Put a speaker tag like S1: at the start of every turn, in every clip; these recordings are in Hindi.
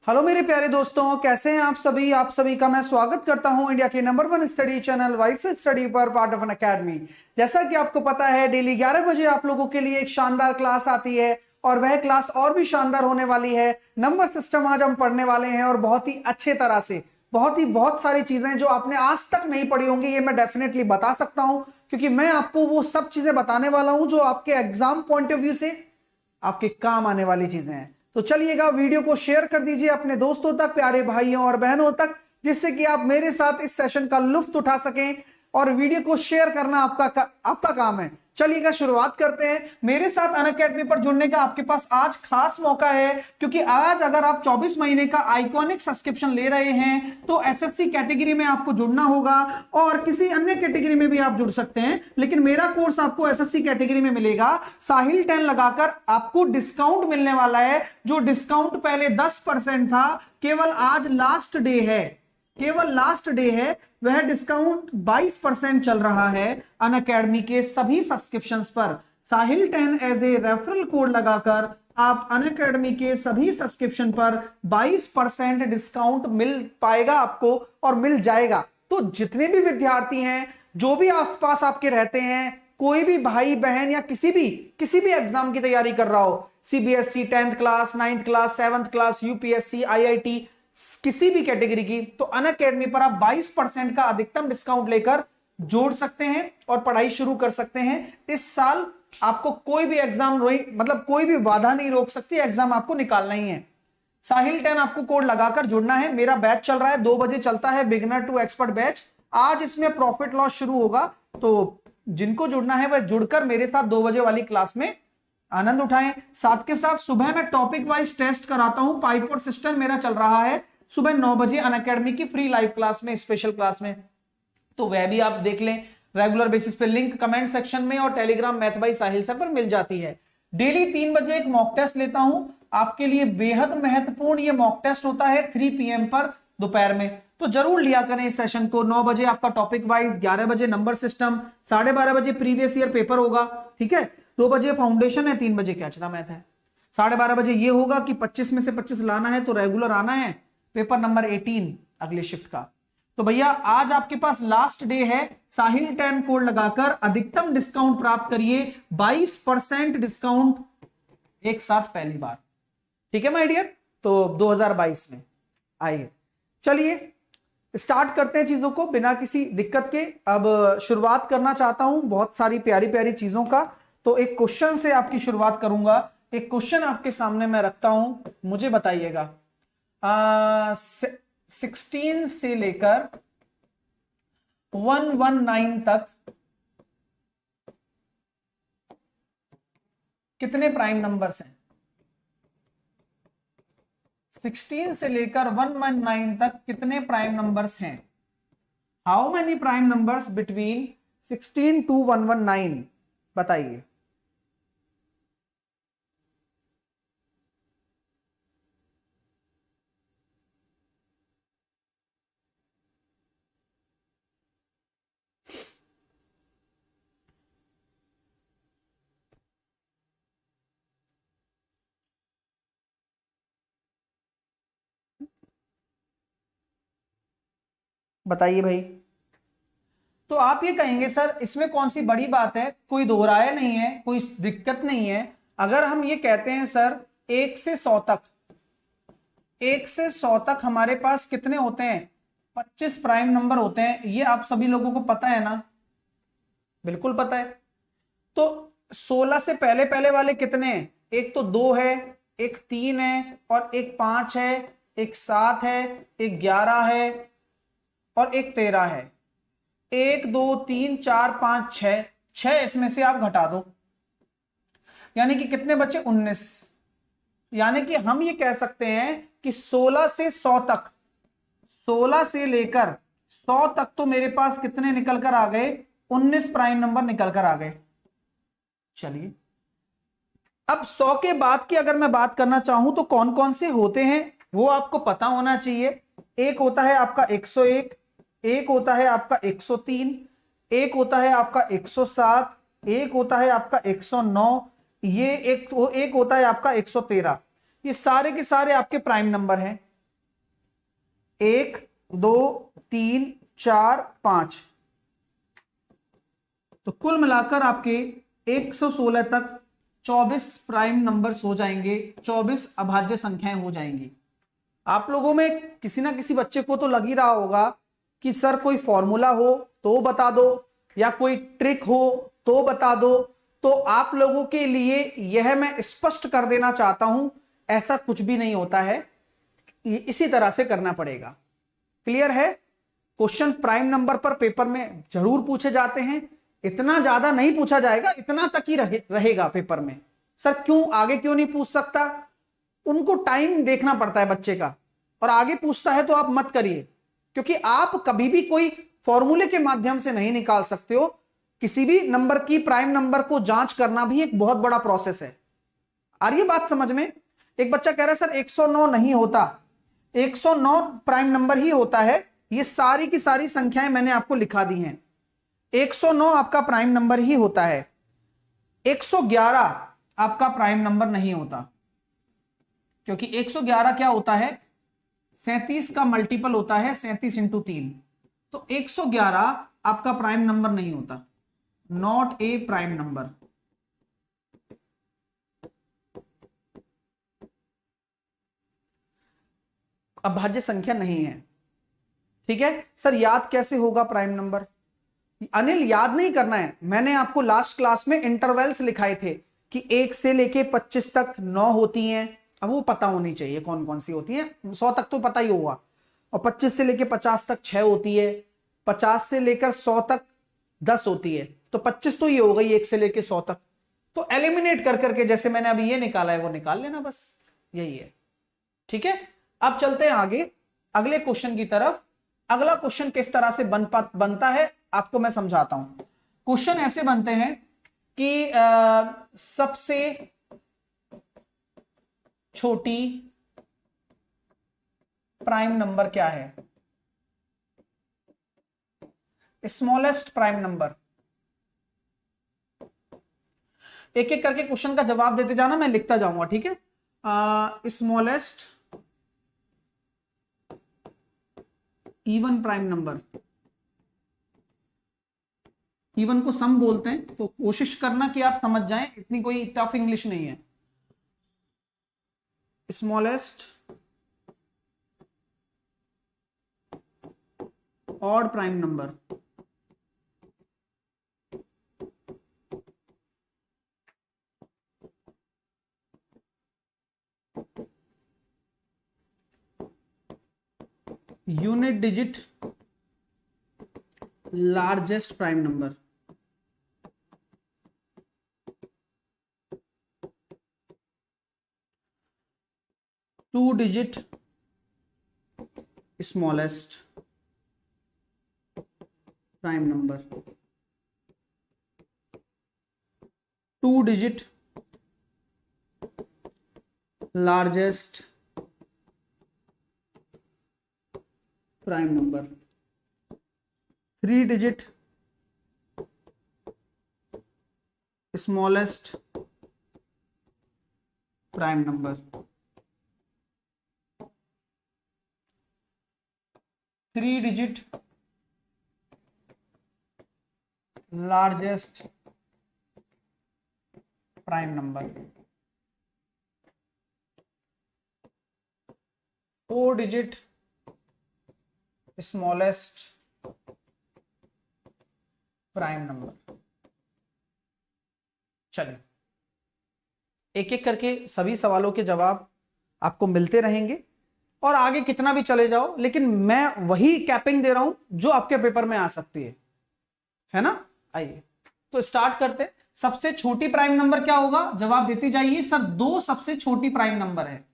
S1: हेलो मेरे प्यारे दोस्तों, कैसे हैं आप सभी का मैं स्वागत करता हूं इंडिया के number 1 study channel wife study पर, पार्ट ऑफ एन एकेडमी। जैसा कि आपको पता है, डेली 11 बजे आप लोगों के लिए एक शानदार क्लास आती है और वह क्लास और भी शानदार होने वाली है। नंबर सिस्टम आज हम पढ़ने वाले हैं और बहुत ही अच्छे तरह से, बहुत सारी चीजें जो आपने आज तक नहीं पढ़ी होंगी, ये मैं डेफिनेटली बता सकता हूं, क्योंकि मैं आपको वो सब चीजें बताने वाला हूं जो आपके एग्जाम पॉइंट ऑफ व्यू से आपके काम आने वाली चीजें हैं। तो चलिएगा, वीडियो को शेयर कर दीजिए अपने दोस्तों तक, प्यारे भाइयों और बहनों तक, जिससे कि आप मेरे साथ इस सेशन का लुत्फ उठा सकें। और वीडियो को शेयर करना आपका काम है। चलिएगा, शुरुआत करते हैं। मेरे साथ अनअकैडमी पर जुड़ने का आपके पास आज खास मौका है, क्योंकि आज अगर आप 24 महीने का आइकॉनिक सब्सक्रिप्शन ले रहे हैं तो एसएससी कैटेगरी में आपको जुड़ना होगा, और किसी अन्य कैटेगरी में भी आप जुड़ सकते हैं, लेकिन मेरा कोर्स आपको एसएससी कैटेगरी में मिलेगा। साहिल 10 लगाकर आपको डिस्काउंट मिलने वाला है। जो डिस्काउंट पहले 10% था, केवल आज लास्ट डे है, केवल लास्ट डे है, वह डिस्काउंट 22% चल रहा है अनअकैडमी के सभी सब्सक्रिप्शंस पर। साहिल 10 एज ए रेफरल कोड लगाकर आप अनअकैडमी के सभी सब्सक्रिप्शन पर 22% डिस्काउंट मिल पाएगा आपको, और मिल जाएगा। तो जितने भी विद्यार्थी हैं, जो भी आसपास आपके रहते हैं, कोई भी भाई बहन या किसी भी एग्जाम की तैयारी कर रहा हो, CBSE 10th class, 9th class, 7th class, UPSC, IIT, किसी भी कैटेगरी की, तो अनअकैडमी पर आप 22% का अधिकतम डिस्काउंट लेकर जोड़ सकते हैं और पढ़ाई शुरू कर सकते हैं। इस साल आपको कोई भी एग्जाम मतलब कोई भी बाधा नहीं रोक सकती, एग्जाम आपको निकालना ही है। साहिल 10 आपको कोड लगाकर जुड़ना है। मेरा बैच चल रहा है, 2 बजे चलता है, बिगिनर टू एक्सपर्ट बैच। आज इसमें प्रॉफिट लॉस शुरू होगा, तो जिनको जुड़ना है वह जुड़कर मेरे साथ 2 बजे वाली क्लास में आनंद उठाएं। साथ के साथ सुबह मैं टॉपिक वाइज टेस्ट कराता हूं। पाइप और सिस्टम मेरा चल रहा है सुबह 9 बजे अनअकैडमी की फ्री लाइव क्लास में, स्पेशल क्लास में, तो वह भी आप देख लें रेगुलर बेसिस पे। लिंक कमेंट सेक्शन में और Telegram math by Sahil sir पर मिल जाती है। डेली 3 बजे एक मॉक टेस्ट लेता हूं आपके लिए, बेहद महत्वपूर्ण ये मॉक टेस्ट होता है 3 PM पर दोपहर में, तो जरूर लिया करें इस सेशन को। 9 बजे आपका टॉपिक वाइज, 11 बजे नंबर सिस्टम, 12:30 बजे प्रीवियस ईयर पेपर होगा, ठीक है। 2 बजे फाउंडेशन है, 3 बजे कैच द मैथ है। 12:30 बजे ये होगा कि 25 में से 25 लाना है, तो रेगुलर आना है, पेपर नंबर 18 अगले शिफ्ट का। तो भैया आज आपके पास लास्ट डे है। साहिल 10 कोड लगाकर अधिकतम डिस्काउंट प्राप्त करिए, 22% डिस्काउंट एक साथ पहली बार, ठीक है माय डियर। तो 2022 में आइए, चलिए स्टार्ट करते हैं चीजों को बिना किसी दिक्कत के। अब शुरुआत करना चाहता हूं बहुत सारी प्यारी प्यारी चीजों का, तो एक क्वेश्चन से आपकी शुरुआत करूंगा। एक क्वेश्चन आपके सामने मैं रखता हूं, मुझे बताइएगा 16 से लेकर 119 तक कितने प्राइम नंबर्स हैं? 16 से लेकर 119 तक कितने प्राइम नंबर्स हैं? How many prime numbers between 16 to 119? बताइए। बताइए भाई। तो आप ये कहेंगे सर इसमें कौन सी बड़ी बात है, कोई दोहराया नहीं है, कोई दिक्कत नहीं है। अगर हम ये कहते हैं सर 1 से 100 तक, 1 से 100 तक हमारे पास कितने होते हैं? 25 प्राइम नंबर होते हैं। ये आप सभी लोगों को पता है ना? बिल्कुल पता है। तो 16 से पहले पहले वाले कितने हैं? एक तो 2 है, एक 3 है, और एक 5 है, एक 7 है, एक 11 है, और एक 13 है। 1 2 3 4 5 6, 6 इसमें से आप घटा दो, यानी कि कितने बचे? 19। यानी कि हम ये कह सकते हैं कि 16 से 100 तक, 16 से लेकर 100 तक तो मेरे पास कितने निकल कर आ गए? 19 प्राइम नंबर निकल कर आ गए। चलिए, अब 100 के बाद की अगर मैं बात करना चाहूं तो कौन कौन से होते हैं वो आपको पता होना चाहिए। एक होता है आपका 101, एक होता है आपका 103, एक होता है आपका 107, एक होता है आपका 109, ये एक होता है आपका 113। ये सारे के सारे आपके प्राइम नंबर हैं। 1 2 3 4 5, तो कुल मिलाकर आपके 116 तक 24 प्राइम नंबर्स हो जाएंगे, 24 अभाज्य संख्याएं हो जाएंगी। आप लोगों में किसी ना किसी बच्चे को तो लग ही रहा होगा कि सर कोई फॉर्मूला हो तो बता दो, या कोई ट्रिक हो तो बता दो। तो आप लोगों के लिए यह मैं स्पष्ट कर देना चाहता हूं, ऐसा कुछ भी नहीं होता है, इसी तरह से करना पड़ेगा। क्लियर है? क्वेश्चन प्राइम नंबर पर पेपर में जरूर पूछे जाते हैं, इतना ज्यादा नहीं पूछा जाएगा, इतना तक ही रहेगा पेपर में। सर क्यों, आगे क्यों नहीं पूछ सकता? उनको टाइम देखना पड़ता है बच्चे का, और आगे पूछता है तो आप मत करिए, क्योंकि आप कभी भी कोई फॉर्मूले के माध्यम से नहीं निकाल सकते हो। किसी भी नंबर की प्राइम नंबर को जांच करना भी एक बहुत बड़ा प्रोसेस है। आ रही है बात समझ में? एक बच्चा कह रहा है सर 109 नहीं होता, 109 प्राइम नंबर ही होता है। ये सारी की सारी संख्याएं मैंने आपको लिखा दी हैं। 109 आपका प्राइम नंबर ही होता है, 111 आपका प्राइम नंबर नहीं होता, क्योंकि 111 क्या होता है, 37 का मल्टीपल होता है, 37 इंटू 3। तो 111 आपका प्राइम नंबर नहीं होता, नॉट ए प्राइम नंबर। अभाज्य संख्या नहीं है। ठीक है सर, याद कैसे होगा प्राइम नंबर? अनिल याद नहीं करना है, मैंने आपको लास्ट क्लास में इंटरवल्स लिखाए थे कि 1 से लेके 25 तक 9 होती हैं। अब वो पता होनी चाहिए कौन कौन सी होती है, 100 तक तो पता ही होगा, और 25 से लेके 50 तक 6 होती है, 50 से लेकर 100 तक 10 होती है। तो 25 तो ये हो गई 1 से लेके 100 तक। तो एलिमिनेट कर करके जैसे मैंने अभी ये निकाला है वो निकाल लेना, बस यही है। ठीक है, अब चलते हैं आगे अगले क्वेश्चन की तरफ। अगला क्वेश्चन किस तरह से बनता है आपको मैं समझाता हूं। क्वेश्चन ऐसे बनते हैं कि सबसे छोटी प्राइम नंबर क्या है, स्मॉलेस्ट प्राइम नंबर। एक एक करके क्वेश्चन का जवाब देते जाना, मैं लिखता जाऊंगा। ठीक है, smallest even prime number, even को सम बोलते हैं, तो कोशिश करना कि आप समझ जाएं, इतनी कोई टफ इंग्लिश नहीं है। Smallest odd prime number, unit digit largest prime number, two digit smallest prime number, two digit largest prime number, three digit smallest prime number, three digit largest prime number, four digit smallest prime number. चलिए एक एक करके सभी सवालों के जवाब आपको मिलते रहेंगे, और आगे कितना भी चले जाओ, लेकिन मैं वही कैपिंग दे रहा हूं जो आपके पेपर में आ सकती है ना। आइए तो स्टार्ट करते। सबसे छोटी प्राइम नंबर क्या होगा, जवाब देते जाइए। सर 2 सबसे छोटी प्राइम नंबर है।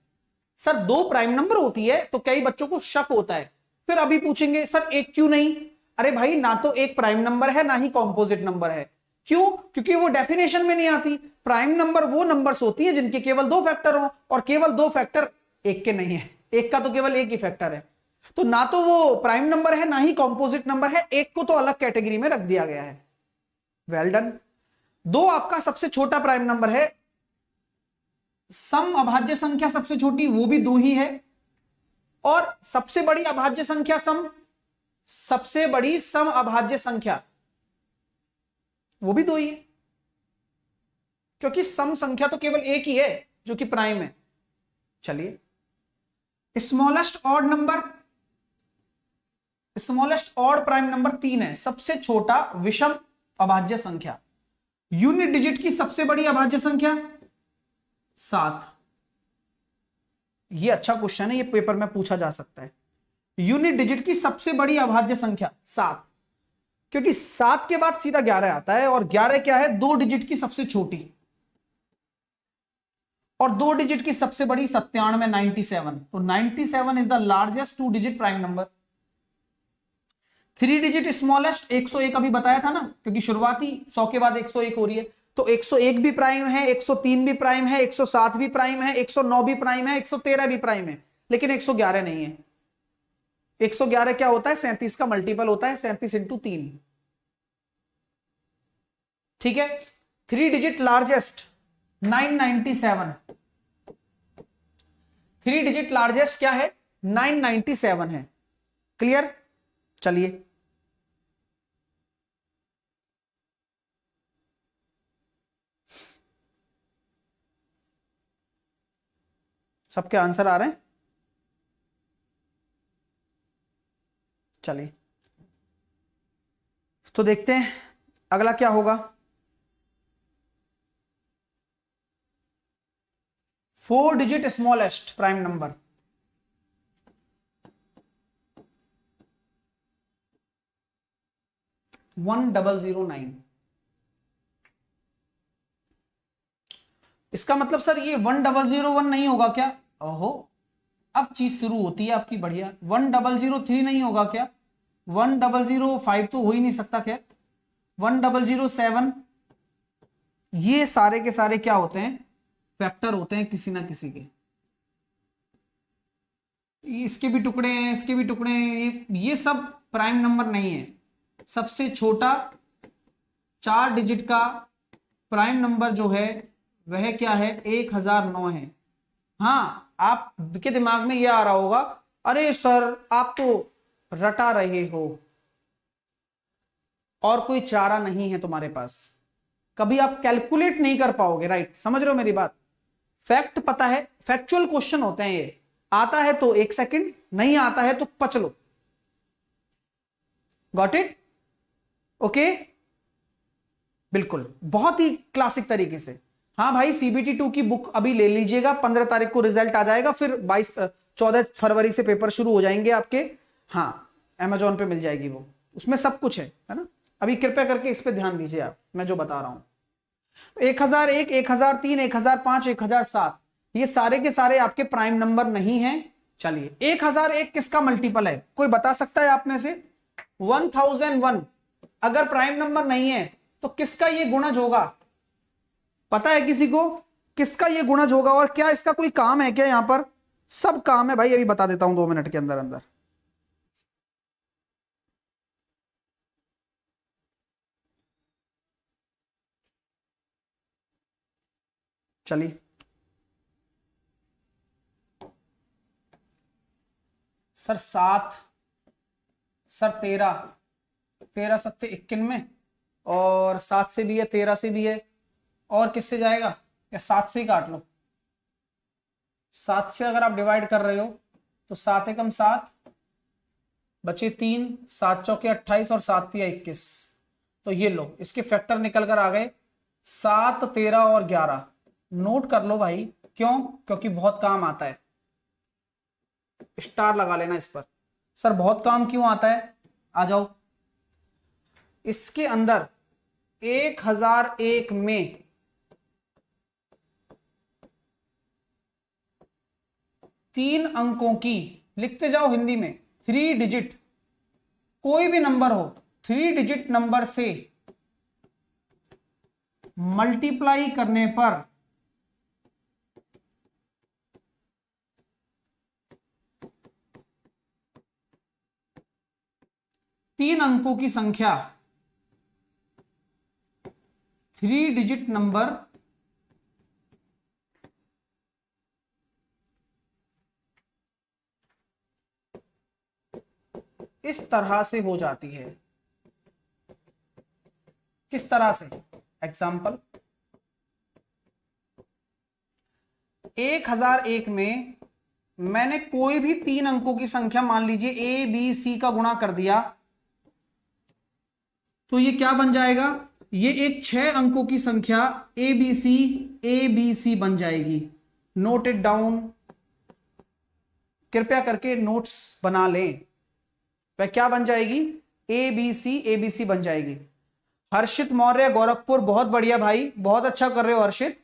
S1: सर 2 प्राइम नंबर होती है तो कई बच्चों को शक होता है, फिर अभी पूछेंगे सर 1 क्यों नहीं। अरे भाई, ना तो एक प्राइम नंबर है ना ही कॉम्पोजिट नंबर है। क्यों? क्योंकि वो डेफिनेशन में नहीं आती। प्राइम नंबर वो नंबर्स होती है जिनके केवल 2 फैक्टर हो, और केवल 2 फैक्टर एक के नहीं है, एक का तो केवल एक ही फैक्टर है। तो ना तो वो प्राइम नंबर है ना ही कॉम्पोजिट नंबर है, एक को तो अलग कैटेगरी में रख दिया गया है। Well done. 2 आपका सबसे छोटा प्राइम नंबर है। सम अभाज्य संख्या सबसे छोटी वो भी 2 ही है। और सबसे बड़ी अभाज्य संख्या सम, सबसे बड़ी सम अभाज्य संख्या वो भी 2 ही है, क्योंकि सम संख्या तो केवल एक ही है जो कि प्राइम है। चलिए, smallest odd number, smallest odd prime number 3 है, सबसे छोटा विषम अभाज्य संख्या। यूनिट डिजिट की सबसे बड़ी अभाज्य संख्या 7। ये अच्छा क्वेश्चन है, ये पेपर में पूछा जा सकता है। यूनिट डिजिट की सबसे बड़ी अभाज्य संख्या 7, क्योंकि 7 के बाद सीधा 11 आता है, और 11 क्या है, 2 डिजिट की सबसे छोटी, और 2 डिजिट की सबसे बड़ी 97, 97। तो 97 is the largest 2 digit prime number. 3 digit smallest 101 अभी बताया था ना, क्योंकि शुरुआती 100 के बाद 101 हो रही है, तो 101 भी प्राइम है, 103 भी प्राइम है, 107 भी प्राइम है, 109 भी प्राइम है, 113 भी प्राइम है, लेकिन 111 नहीं है। 111 क्या होता है, 37 का मल्टीपल होता है, 37 इंटू 3। ठीक है। 3 डिजिट लार्जेस्ट 997, 3 डिजिट लार्जेस्ट क्या है, 997 है। क्लियर। चलिए, सबके आंसर आ रहे हैं। चलिए, तो देखते हैं अगला क्या होगा। 4 डिजिट स्मॉलेस्ट प्राइम नंबर, 1009। इसका मतलब सर ये 1001 नहीं होगा क्या? ओहो, अब चीज शुरू होती है आपकी बढ़िया। 1003 नहीं होगा क्या? 1005 तो हो ही नहीं सकता। क्या 1007? ये सारे के सारे क्या होते हैं, फैक्टर होते हैं किसी ना किसी के। इसके भी टुकड़े हैं, इसके भी टुकड़े हैं, ये सब प्राइम नंबर नहीं है। सबसे छोटा 4 डिजिट का प्राइम नंबर जो है वह क्या है, 1009 है। हाँ, आपके दिमाग में यह आ रहा होगा, अरे सर आप तो रटा रहे हो और कोई चारा नहीं है तुम्हारे पास, कभी आप कैलकुलेट नहीं कर पाओगे। राइट, समझ रहे हो मेरी बात। फैक्ट पता है, फैक्चुअल क्वेश्चन होते हैं ये। आता है तो 1 सेकंड, नहीं आता है तो पच लो। Got it? ओके, बिल्कुल, बहुत ही क्लासिक तरीके से। हाँ भाई, सीबीटी 2 की बुक अभी ले लीजिएगा, 15 तारीख को रिजल्ट आ जाएगा, फिर 14 फरवरी से पेपर शुरू हो जाएंगे आपके। हाँ, अमेजोन पे मिल जाएगी वो, उसमें सब कुछ है ना। अभी कृपया करके इस पे ध्यान दीजिए आप, मैं जो बता रहा हूं। 1001, 1003, 1005, 1007, ये सारे के सारे आपके प्राइम नंबर नहीं है। चलिए, 1001 किसका मल्टीपल है, कोई बता सकता है आप में से? 1001 अगर प्राइम नंबर नहीं है तो किसका ये गुणज होगा? पता है किसी को किसका ये गुणज होगा? और क्या इसका कोई काम है क्या यहां पर? सब काम है भाई, अभी बता देता हूं 2 मिनट के अंदर अंदर। चलिए, सर 7, सर 13, 13 सत्ते 91, और 7 से भी है, 13 से भी है, और किससे जाएगा? या 7 से ही काट लो। 7 से अगर आप डिवाइड कर रहे हो तो 7 एकम 7, बचे 3, 7 चौके 28 और 7 तिया 21। तो ये लो, इसके फैक्टर निकल कर आ गए 7, 13 और 11। नोट कर लो भाई, क्यों? क्योंकि बहुत काम आता है। स्टार लगा लेना इस पर। सर बहुत काम क्यों आता है? आ जाओ, इसके अंदर 1001 में 3 अंकों की, लिखते जाओ हिंदी में, 3 डिजिट, कोई भी नंबर हो, 3 डिजिट नंबर से मल्टीप्लाई करने पर तीन अंकों की संख्या, 3 डिजिट नंबर इस तरह से हो जाती है। किस तरह से? एग्जाम्पल, 1001 में मैंने कोई भी 3 अंकों की संख्या मान लीजिए ए बी सी का गुणा कर दिया, तो ये क्या बन जाएगा? ये एक 6 अंकों की संख्या ए बी सी बन जाएगी। नोट इट डाउन, कृपया करके नोट्स बना लें। वह क्या बन जाएगी? ए बी सी बन जाएगी। हर्षित मौर्य गोरखपुर, बहुत बढ़िया भाई, बहुत अच्छा कर रहे हो हर्षित।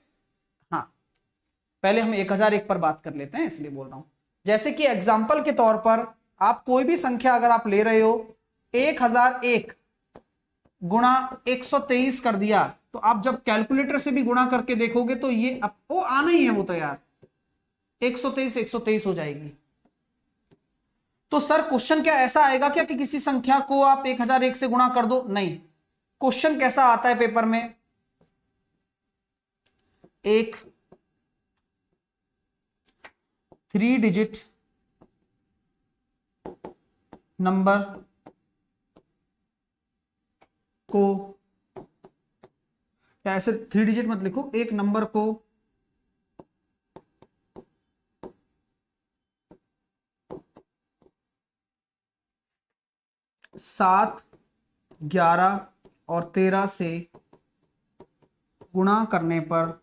S1: हाँ, पहले हम 1001 पर बात कर लेते हैं, इसलिए बोल रहा हूं। जैसे कि एग्जाम्पल के तौर पर आप कोई भी संख्या अगर आप ले रहे हो, 1001 गुणा 123 कर दिया, तो आप जब कैलकुलेटर से भी गुणा करके देखोगे तो ये वो आना ही है, वो तो यार 123 हो जाएगी। तो सर क्वेश्चन क्या ऐसा आएगा क्या कि किसी संख्या को आप 1001 से गुणा कर दो? नहीं। क्वेश्चन कैसा आता है पेपर में? एक 3 डिजिट नंबर को, या ऐसे 3 डिजिट मत लिखो, एक नंबर को 7, 11 और 13 से गुणा करने पर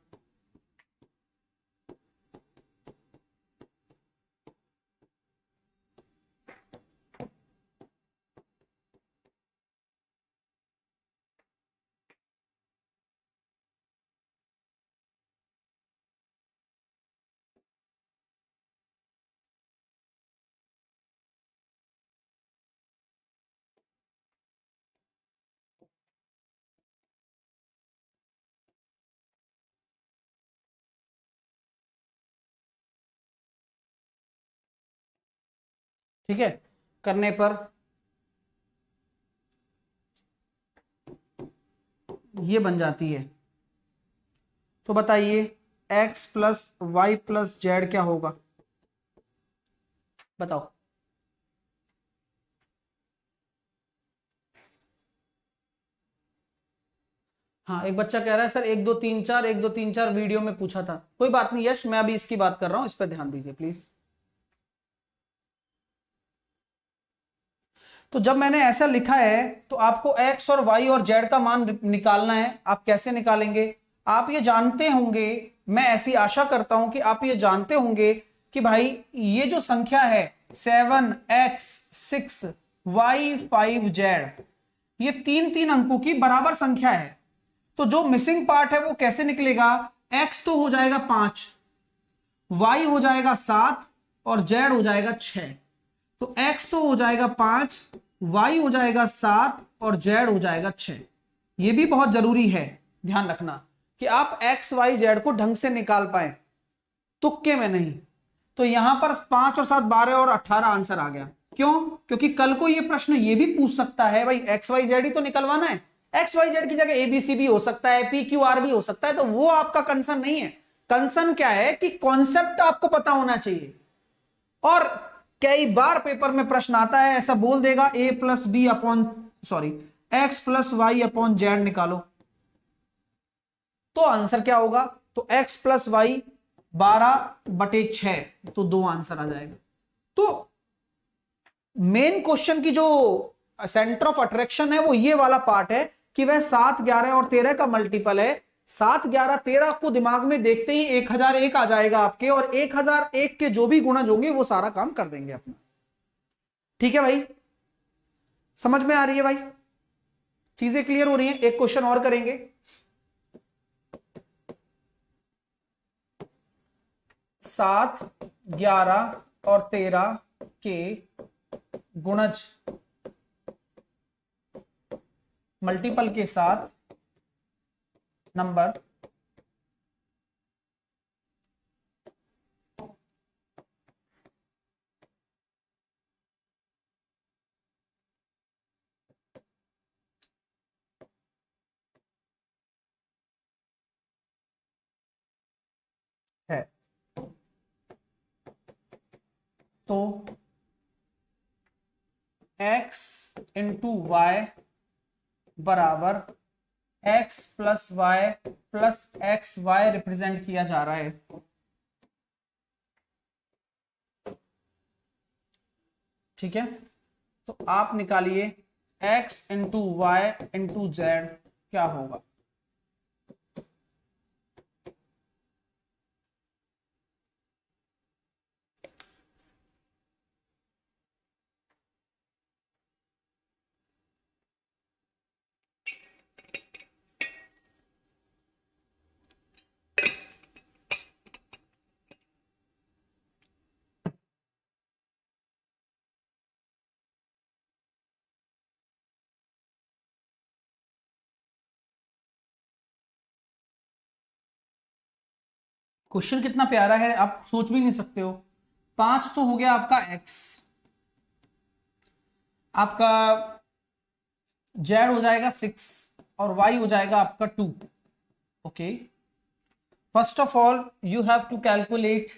S1: ठीक है, करने पर ये बन जाती है। तो बताइए x plus y plus z क्या होगा? बताओ। हाँ, एक बच्चा कह रहा है सर 1 2 3 4 वीडियो में पूछा था। कोई बात नहीं यश, मैं अभी इसकी बात कर रहा हूं, इस पर ध्यान दीजिए प्लीज। तो जब मैंने ऐसा लिखा है तो आपको x और y और z का मान निकालना है। आप कैसे निकालेंगे? आप ये जानते होंगे, मैं ऐसी आशा करता हूं कि आप ये जानते होंगे कि भाई ये जो संख्या है 7x 6y 5z, ये 3 अंकों की बराबर संख्या है। तो जो मिसिंग पार्ट है वो कैसे निकलेगा? x तो हो जाएगा 5, y हो जाएगा 7 और z हो जाएगा 6। तो x तो हो जाएगा 5, y हो जाएगा 7 और z हो जाएगा 6। यह भी बहुत जरूरी है ध्यान रखना कि आप x y z को ढंग से निकाल पाए, तुक्के में नहीं। तो यहां पर 5 और 7 12 और 18 आंसर आ गया। क्यों? क्योंकि कल को यह प्रश्न यह भी पूछ सकता है भाई एक्स वाई जेड ही तो निकलवाना है, एक्स वाई जेड की जगह एबीसी भी हो सकता है, पी क्यू आर भी हो सकता है। तो वो आपका कंसर्न नहीं है। कंसर्न क्या है कि कॉन्सेप्ट आपको पता होना चाहिए। और कई बार पेपर में प्रश्न आता है, ऐसा बोल देगा A plus B upon X plus Y upon Z निकालो, तो आंसर क्या होगा? तो एक्स प्लस वाई 12/6, तो 2 आंसर आ जाएगा। तो मेन क्वेश्चन की जो सेंटर ऑफ अट्रैक्शन है वो ये वाला पार्ट है कि वह 7 11 और 13 का मल्टीपल है। 7 11 13 को दिमाग में देखते ही 1001 आ जाएगा आपके, और 1001 के जो भी गुणज होंगे वो सारा काम कर देंगे अपना। ठीक है भाई, समझ में आ रही है भाई? चीजें क्लियर हो रही हैं? एक क्वेश्चन और करेंगे। 7 11 और 13 के गुणज मल्टीपल के साथ नंबर है। तो x इंटू वाई बराबर x plus y plus x y represent किया जा रहा है। ठीक है, तो आप निकालिए x into y into z क्या होगा। क्वेश्चन कितना प्यारा है, आप सोच भी नहीं सकते हो। 5 तो हो गया आपका x, आपका z हो जाएगा 6 और y हो जाएगा आपका 2। Okay, first of all you have to calculate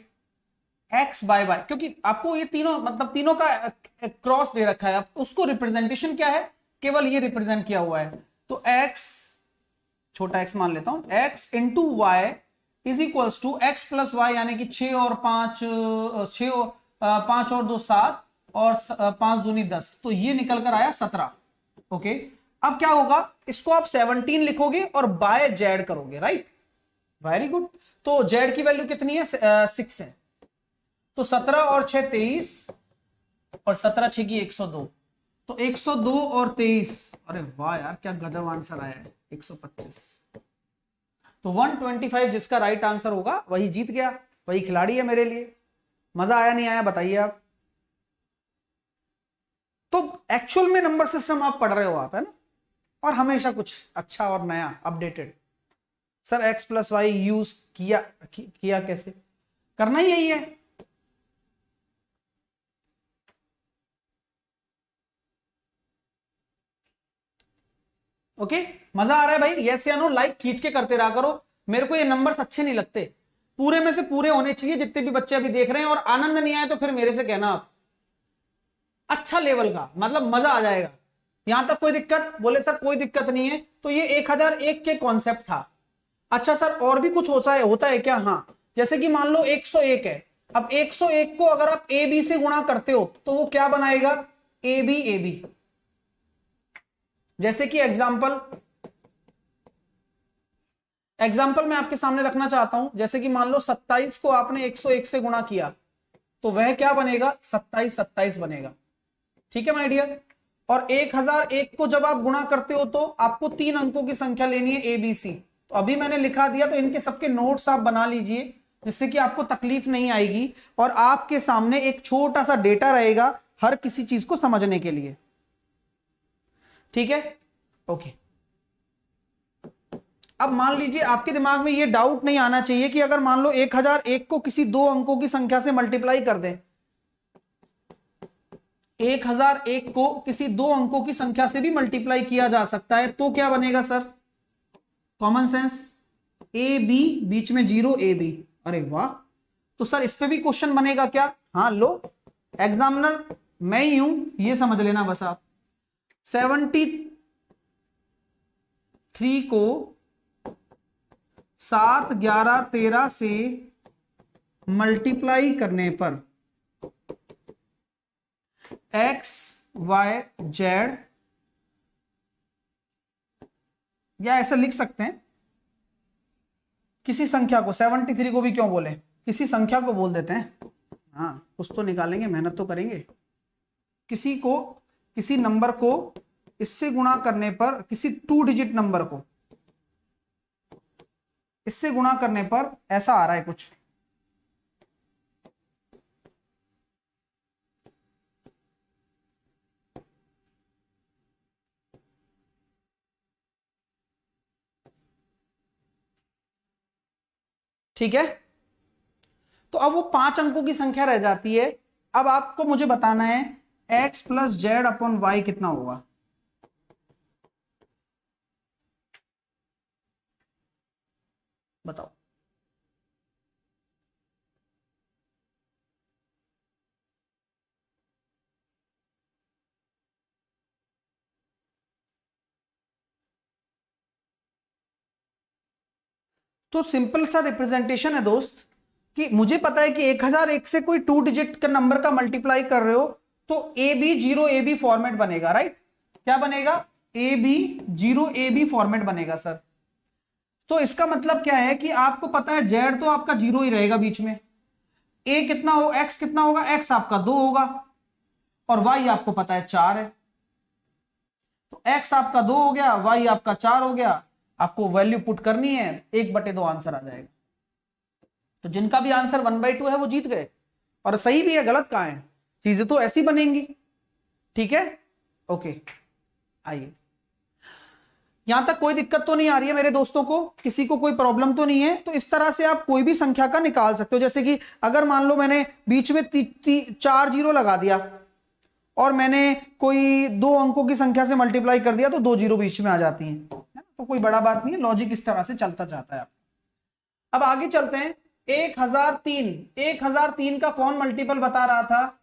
S1: x by y, क्योंकि आपको ये तीनों मतलब तीनों का क्रॉस दे रखा है, आप उसको रिप्रेजेंटेशन क्या है, केवल ये रिप्रेजेंट किया हुआ है। तो x, छोटा x मान लेता हूं, x into y is equals to x plus y, यानी कि 6 और 5, 6 5 और 2 7 और 5 दूनी 10, तो ये निकल कर आया 17। ओके, अब क्या होगा, इसको आप 17 लिखोगे और बाय जेड करोगे, राइट, वेरी गुड। तो जेड की वैल्यू कितनी है, 6 है, तो 17 और 6 23 और 17 6 की 102, तो 102 और 23, अरे वाह यार क्या गजब आंसर आया है, 125। तो 125 जिसका राइट आंसर होगा वही जीत गया, वही खिलाड़ी है मेरे लिए। मजा आया नहीं आया बताइए आप। तो एक्चुअल में नंबर सिस्टम आप पढ़ रहे हो आप, है ना, और हमेशा कुछ अच्छा और नया updated. Sir x plus y use किया कैसे, करना ही यही है। ओके, मजा आ रहा है भाई, यस या नो, लाइक खींच के करते रहा करो, मेरे को ये नंबर्स अच्छे नहीं लगते, पूरे में से पूरे होने चाहिए जितने भी बच्चे अभी देख रहे हैं, और आनंद नहीं आए तो फिर मेरे से कहना आप, अच्छा लेवल का, मतलब मजा आ जाएगा। यहां तक कोई दिक्कत, बोले सर कोई दिक्कत नहीं है, तो ये 1001 के कॉन्सेप्ट था। अच्छा सर और भी कुछ होता है क्या, हाँ, जैसे कि मान लो 101 है, अब 101 को अगर आप ए बी से गुणा करते हो तो वो क्या बनाएगा, ए बी। जैसे कि एग्जाम्पल मैं आपके सामने रखना चाहता हूं, जैसे कि मान लो 27 को आपने 101 से गुणा किया तो वह क्या बनेगा, 27 27 बनेगा। ठीक है माय डियर, और 1001 को जब आप गुणा करते हो तो आपको 3 अंकों की संख्या लेनी है ए बी सी। तो अभी मैंने लिखा दिया, तो इनके सबके नोट्स आप बना लीजिए जिससे कि आपको तकलीफ नहीं आएगी, और आपके सामने एक छोटा सा डेटा रहेगा हर किसी चीज को समझने के लिए। ठीक है, ओके। अब मान लीजिए आपके दिमाग में ये डाउट नहीं आना चाहिए कि अगर मान लो 1001 को किसी 2 अंकों की संख्या से मल्टीप्लाई कर दें, 1001 को किसी 2 अंकों की संख्या से भी मल्टीप्लाई किया जा सकता है, तो क्या बनेगा sir, common sense, A B बीच में 0 ए बी, अरे वाह। तो सर इस पे भी क्वेश्चन बनेगा क्या, हाँ लो, एग्जामिनर मैं ही हूं ये समझ लेना बस आप। 73 को 7 11 13 से मल्टीप्लाई करने पर एक्स वाई जेड, या ऐसा लिख सकते हैं किसी संख्या को, 73 को भी क्यों बोले, किसी संख्या को बोल देते हैं, हाँ कुछ तो निकालेंगे, मेहनत तो करेंगे। किसी नंबर को इससे गुणा करने पर, किसी 2 डिजिट नंबर को इससे गुणा करने पर ऐसा आ रहा है कुछ, ठीक है। तो अब वो 5 अंकों की संख्या रह जाती है। अब आपको मुझे बताना है x plus z upon y कितना होगा, बताओ। तो सिंपल सा रिप्रेजेंटेशन है दोस्त कि मुझे पता है कि 1001 से कोई 2 डिजिट का नंबर का मल्टीप्लाई कर रहे हो तो AB0AB फॉर्मेट बनेगा, राइट? क्या बनेगा? AB0AB फॉर्मेट बनेगा सर। तो इसका मतलब क्या है कि आपको पता है Z तो आपका 0 ही रहेगा बीच में, A कितना हो, X कितना होगा, X आपका 2 होगा और Y आपको पता है 4 है। तो X आपका 2 हो गया, Y आपका 4 हो गया, आपको वैल्यू पुट करनी है, 1/2 आंसर आ जाएगा। तो जिनका भी आंसर 1/2 है वो जीत गए। और सही भी है, गलत कहां है, चीजें तो ऐसी बनेंगी। ठीक है, ओके, आइए। यहां तक कोई दिक्कत तो नहीं आ रही है मेरे दोस्तों को, किसी को कोई प्रॉब्लम तो नहीं है? तो इस तरह से आप कोई भी संख्या का निकाल सकते हो। जैसे कि अगर मान लो मैंने बीच में 4 जीरो लगा दिया और मैंने कोई 2 अंकों की संख्या से मल्टीप्लाई कर दिया तो 2 जीरो बीच में आ जाती हैं, है ना? तो कोई बड़ा बात नहीं है, लॉजिक इस तरह से चलता जाता है। अब आगे चलते हैं। 1003 का कौन मल्टीपल बता रहा था?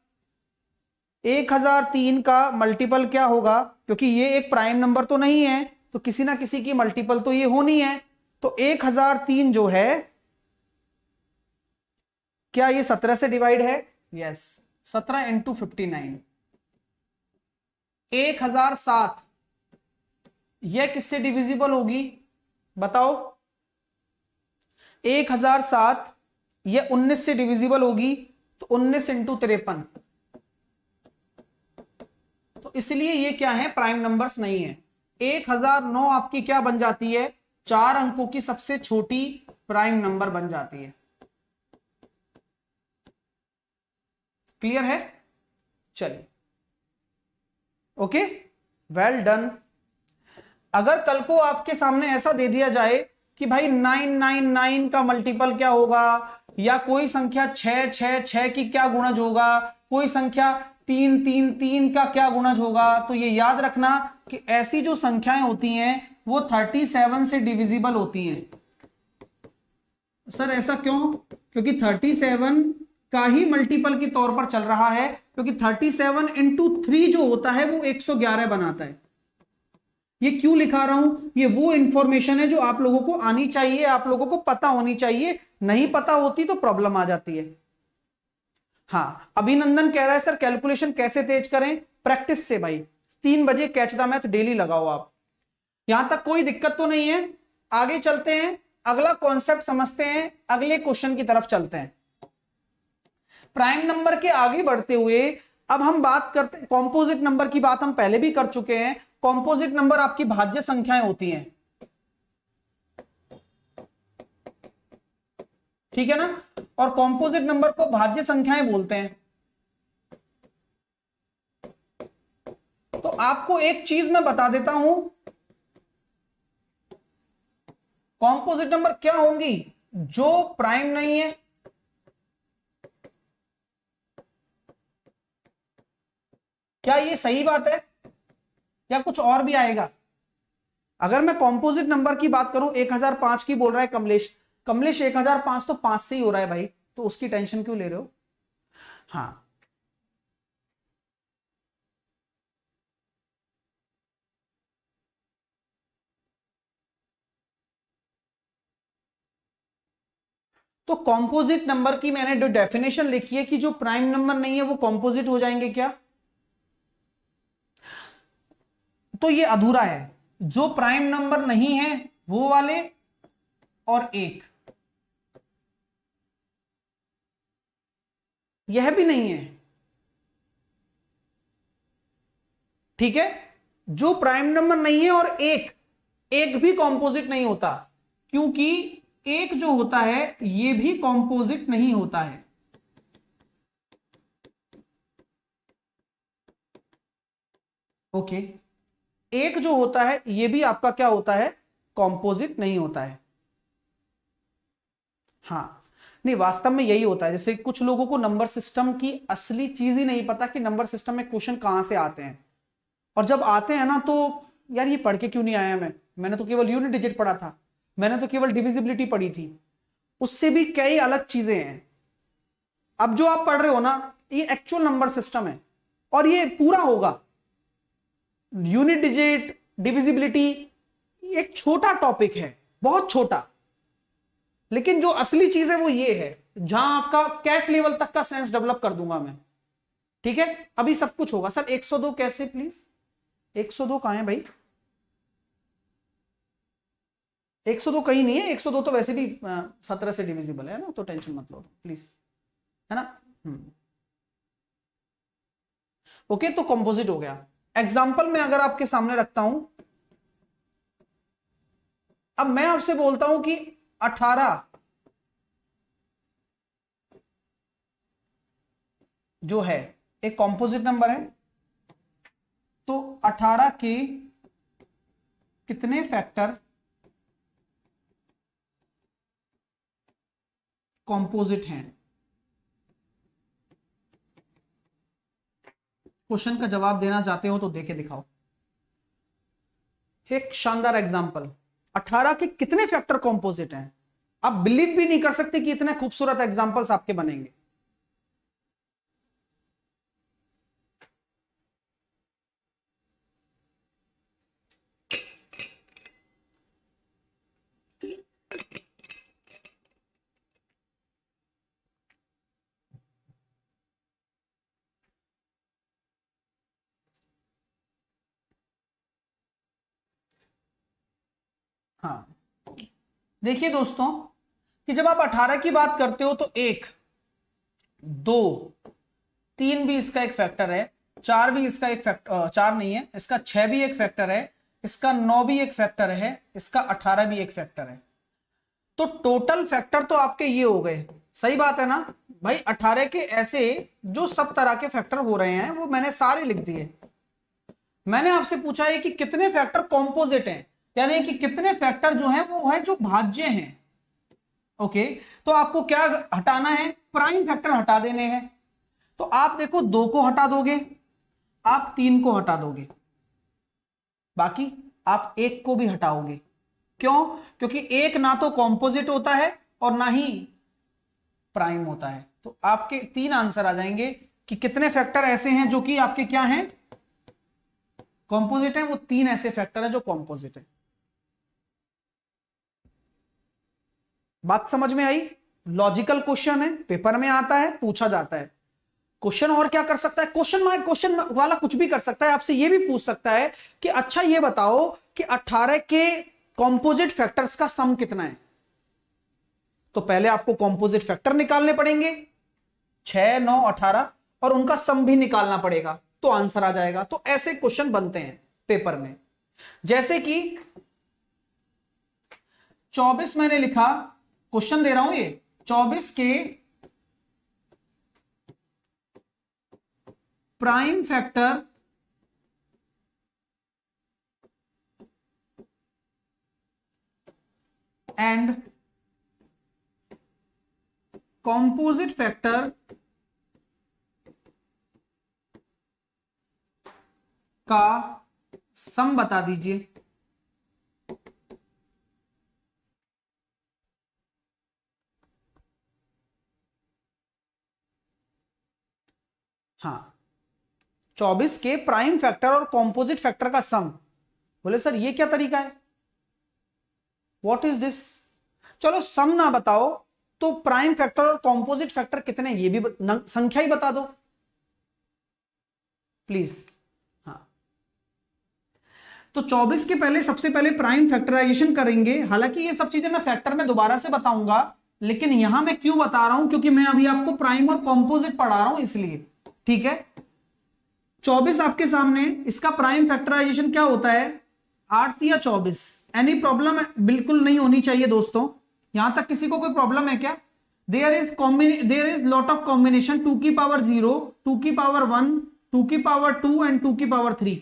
S1: 1003 का मल्टीपल क्या होगा? क्योंकि ये एक प्राइम नंबर तो नहीं है, तो किसी ना किसी की मल्टीपल तो ये होनी है। तो 1003 जो है, क्या ये 17 से डिवाइड है? Yes, 17 into 59। 1007 यह किससे डिविजिबल होगी बताओ? 1007 यह 19 से डिविजिबल होगी, तो 19 इंटू 53। तो इसलिए ये क्या है, प्राइम नंबर्स नहीं है। 1009 आपकी क्या बन जाती है? 4 अंकों की सबसे छोटी प्राइम नंबर बन जाती है। क्लियर है? चलिए, ओके, वेल डन। अगर कल को आपके सामने ऐसा दे दिया जाए कि भाई 999 का मल्टीपल क्या होगा, या कोई संख्या 666 की क्या गुणज होगा, कोई संख्या 333 का क्या गुणज होगा, तो ये याद रखना कि ऐसी जो संख्याएं होती हैं वो 37 से डिविजिबल होती हैं। सर ऐसा क्यों? क्योंकि 37 का ही मल्टीपल के तौर पर चल रहा है, क्योंकि 37 इंटू 3 जो होता है वो 111 बनाता है। ये क्यों लिखा रहा हूं? ये वो इंफॉर्मेशन है जो आप लोगों को आनी चाहिए, आप लोगों को पता होनी चाहिए। नहीं पता होती तो प्रॉब्लम आ जाती है। हाँ, अभिनंदन कह रहा है सर कैलकुलेशन कैसे तेज करें? प्रैक्टिस से भाई। 3 बजे कैच द मैथ डेली लगाओ आप। यहां तक कोई दिक्कत तो नहीं है? आगे चलते हैं, अगला कॉन्सेप्ट समझते हैं, अगले क्वेश्चन की तरफ चलते हैं। प्राइम नंबर के आगे बढ़ते हुए अब हम बात करते हैं कॉम्पोजिट नंबर की। बात हम पहले भी कर चुके हैं। कॉम्पोजिट नंबर आपकी भाज्य संख्याएं होती हैं, ठीक है ना? और कॉम्पोजिट नंबर को भाज्य संख्याएं बोलते हैं। तो आपको एक चीज मैं बता देता हूं, कॉम्पोजिट नंबर क्या होंगी? जो प्राइम नहीं है। क्या ये सही बात है या कुछ और भी आएगा? अगर मैं कॉम्पोजिट नंबर की बात करूं, 1005 की बोल रहा है कमलेश। कमलेश 1005 तो 5 से ही हो रहा है भाई, तो उसकी टेंशन क्यों ले रहे हो? हाँ, तो कॉम्पोजिट नंबर की मैंने जो डेफिनेशन लिखी है कि जो प्राइम नंबर नहीं है वो कॉम्पोजिट हो जाएंगे क्या? तो ये अधूरा है। जो प्राइम नंबर नहीं है वो वाले और एक, यह भी नहीं है, ठीक है? जो प्राइम नंबर नहीं है और एक, एक भी कॉम्पोजिट नहीं होता, क्योंकि एक जो होता है ये भी कॉम्पोजिट नहीं होता है। ओके, एक जो होता है ये भी आपका क्या होता है? कॉम्पोजिट नहीं होता है। हाँ, नहीं, वास्तव में यही होता है। जैसे कुछ लोगों को नंबर सिस्टम की असली चीज ही नहीं पता कि नंबर सिस्टम में क्वेश्चन कहां से आते हैं, और जब आते हैं ना तो यार ये पढ़ के क्यों नहीं आया मैंने तो केवल यूनिट डिजिट पढ़ा था, मैंने तो केवल डिविजिबिलिटी पढ़ी थी। उससे भी कई अलग चीजें हैं। अब जो आप पढ़ रहे हो ना, ये एक्चुअल नंबर सिस्टम है और ये पूरा होगा। यूनिट डिजिट, डिविजिबिलिटी एक छोटा टॉपिक है, बहुत छोटा। लेकिन जो असली चीज है वो ये है, जहां आपका कैट लेवल तक का सेंस डेवलप कर दूंगा मैं। ठीक है, अभी सब कुछ होगा। सर 102 कैसे प्लीज? 102 कहां है भाई? 102 कहीं नहीं है, 102 तो वैसे भी 17 से डिविजिबल है ना, तो टेंशन मत लो प्लीज, है ना। ओके, तो कंपोजिट हो गया। एग्जाम्पल में अगर आपके सामने रखता हूं, अब मैं आपसे बोलता हूं कि 18 जो है एक कंपोजिट नंबर है, तो 18 के कितने फैक्टर कंपोजिट हैं? क्वेश्चन का जवाब देना चाहते हो तो देके दिखाओ। एक शानदार एग्जांपल, 18 के कितने फैक्टर कंपोजिट हैं? आप बिलीव भी नहीं कर सकते कि इतने खूबसूरत एग्जांपल्स आपके बनेंगे। हाँ, देखिए दोस्तों कि जब आप 18 की बात करते हो तो 1, 2, 3 भी इसका एक फैक्टर है, 4 भी इसका एक फैक्टर, 4 नहीं है इसका, 6 भी एक फैक्टर है इसका, 9 भी एक फैक्टर है इसका, 18 भी एक फैक्टर है। तो टोटल फैक्टर तो आपके ये हो गए, सही बात है ना भाई। 18 के ऐसे जो सब तरह के फैक्टर हो रहे हैं वो मैंने सारे लिख दिए। मैंने आपसे पूछा है कि कितने फैक्टर कॉम्पोजिट हैं, यानी कि कितने फैक्टर जो हैं वो है जो भाज्य हैं। ओके, तो आपको क्या हटाना है? प्राइम फैक्टर हटा देने हैं। तो आप देखो 2 को हटा दोगे, आप 3 को हटा दोगे, बाकी आप 1 को भी हटाओगे। क्यों? क्योंकि 1 ना तो कॉम्पोजिट होता है और ना ही प्राइम होता है। तो आपके 3 आंसर आ जाएंगे कि कितने फैक्टर ऐसे हैं जो कि आपके क्या हैं? कॉम्पोजिट है। वो 3 ऐसे फैक्टर हैं जो कॉम्पोजिट है। बात समझ में आई? लॉजिकल क्वेश्चन है, पेपर में आता है, पूछा जाता है। क्वेश्चन और क्या कर सकता है? क्वेश्चन वाला कुछ भी कर सकता है, आपसे यह भी पूछ सकता है कि अच्छा ये बताओ कि 18 के कंपोजिट फैक्टर्स का सम कितना है। तो पहले आपको कंपोजिट फैक्टर निकालने पड़ेंगे 6, 9, 18 और उनका सम भी निकालना पड़ेगा, तो आंसर आ जाएगा। तो ऐसे क्वेश्चन बनते हैं पेपर में। जैसे कि 24 मैंने लिखा, क्वेश्चन दे रहा हूं ये, 24 के prime factor and composite factor का सम बता दीजिए। हाँ, 24 के प्राइम फैक्टर और कंपोजिट फैक्टर का सम। बोले सर ये क्या तरीका है, व्हाट इज दिस? चलो सम ना बताओ तो प्राइम फैक्टर और कंपोजिट फैक्टर कितने ये भी संख्या ही बता दो प्लीज। हाँ, तो 24 के पहले सबसे पहले प्राइम फैक्टराइजेशन करेंगे। हालांकि ये सब चीजें मैं फैक्टर में दोबारा से बताऊंगा, लेकिन यहां मैं क्यों बता रहा हूं, क्योंकि मैं अभी आपको प्राइम और कंपोजिट पढ़ा रहा हूं इसलिए। ठीक है, 24 आपके सामने, इसका प्राइम फैक्टराइजेशन क्या होता है? 8 या 24। एनी प्रॉब्लम बिल्कुल नहीं होनी चाहिए दोस्तों। यहां तक किसी को कोई प्रॉब्लम है क्या? There is lot of combination, 2 की पावर 0, 2 की पावर 1, 2 की पावर 2 एंड 2 की पावर 3।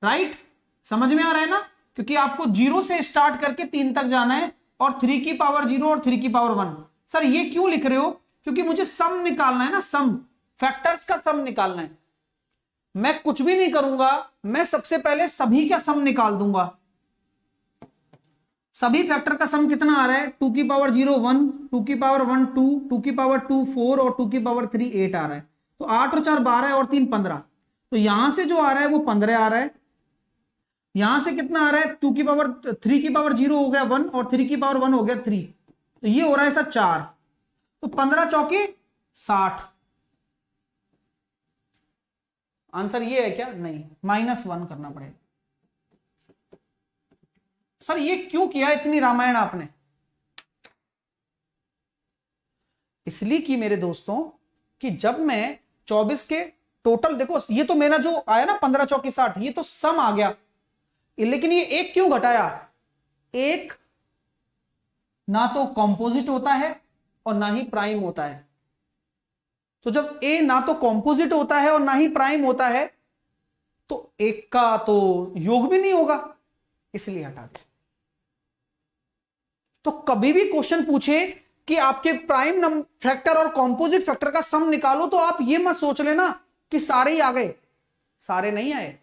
S1: राइट, समझ में आ रहा है ना? क्योंकि आपको 0 से स्टार्ट करके 3 तक जाना है और 3 की पावर 0 और 3 की पावर 1। सर ये क्यों लिख रहे हो? क्योंकि मुझे सम निकालना है ना, सम फैक्टर्स का सम निकालना है। मैं कुछ भी नहीं करूंगा, मैं सबसे पहले सभी का सम निकाल दूंगा। सभी फैक्टर का सम कितना आ रहा है? 2 की पावर 0 1, 2 की पावर 1 2, 2 की पावर 2 4 और 2 की पावर 3 8 आ रहा है। तो 8 और 4 12 और 3 15। तो यहां से जो आ रहा है वो 15 आ रहा है। यहां से कितना आ रहा है? 2 की पावर 3 की पावर 0 हो गया 1 और 3 की पावर 1 हो गया 3। तो ये हो रहा है सर 4, तो 15 चौके 60। आंसर ये है क्या? नहीं, -1 करना पड़ेगा। सर ये क्यों किया इतनी रामायण आपने? इसलिए कि मेरे दोस्तों कि जब मैं 24 के टोटल, देखो ये तो मेरा जो आया ना 15 चौकी 60, ये तो सम आ गया, लेकिन ये एक क्यों घटाया? एक ना तो कॉम्पोजिट होता है और ना ही प्राइम होता है। तो जब ए ना तो कॉम्पोजिट होता है और ना ही प्राइम होता है, तो एक का तो योग भी नहीं होगा, इसलिए हटा दे। तो कभी भी क्वेश्चन पूछे कि आपके प्राइम नंबर फैक्टर और कॉम्पोजिट फैक्टर का सम निकालो, तो आप ये मत सोच लेना कि सारे ही आ गए, सारे नहीं आए।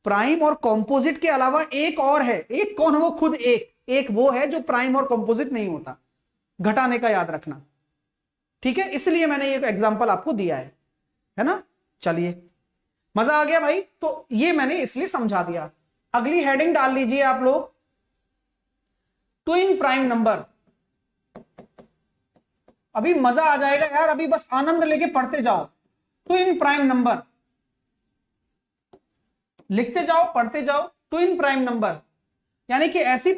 S1: प्राइम और कॉम्पोजिट के अलावा एक और है, एक कौन है? वो खुद एक वो है जो प्राइम और कॉम्पोजिट नहीं होता, घटाने का याद रखना, ठीक है? इसलिए मैंने ये एग्जांपल आपको दिया है ना। चलिए, मजा आ गया भाई? तो ये मैंने इसलिए समझा दिया। अगली हेडिंग डाल लीजिए आप लोग, ट्विन प्राइम नंबर। अभी मजा आ जाएगा यार, अभी बस आनंद लेके पढ़ते जाओ। ट्विन प्राइम नंबर लिखते जाओ, पढ़ते जाओ। ट्विन प्राइम नंबर यानी कि ऐसी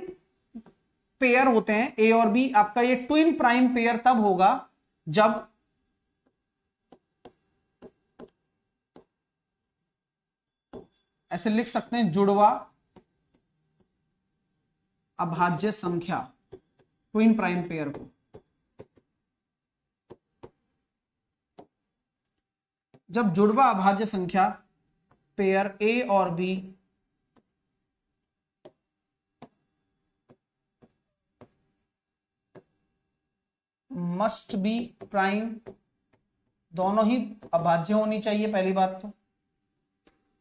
S1: पेयर होते हैं ए और बी, आपका ये ट्विन प्राइम पेयर तब होगा जब ऐसे लिख सकते हैं, जुड़वा अभाज्य संख्या, ट्विन प्राइम पेयर को। जब जुड़वा अभाज्य संख्या पेयर ए और बी मस्ट बी प्राइम, दोनों ही अभाज्य होनी चाहिए। पहली बात तो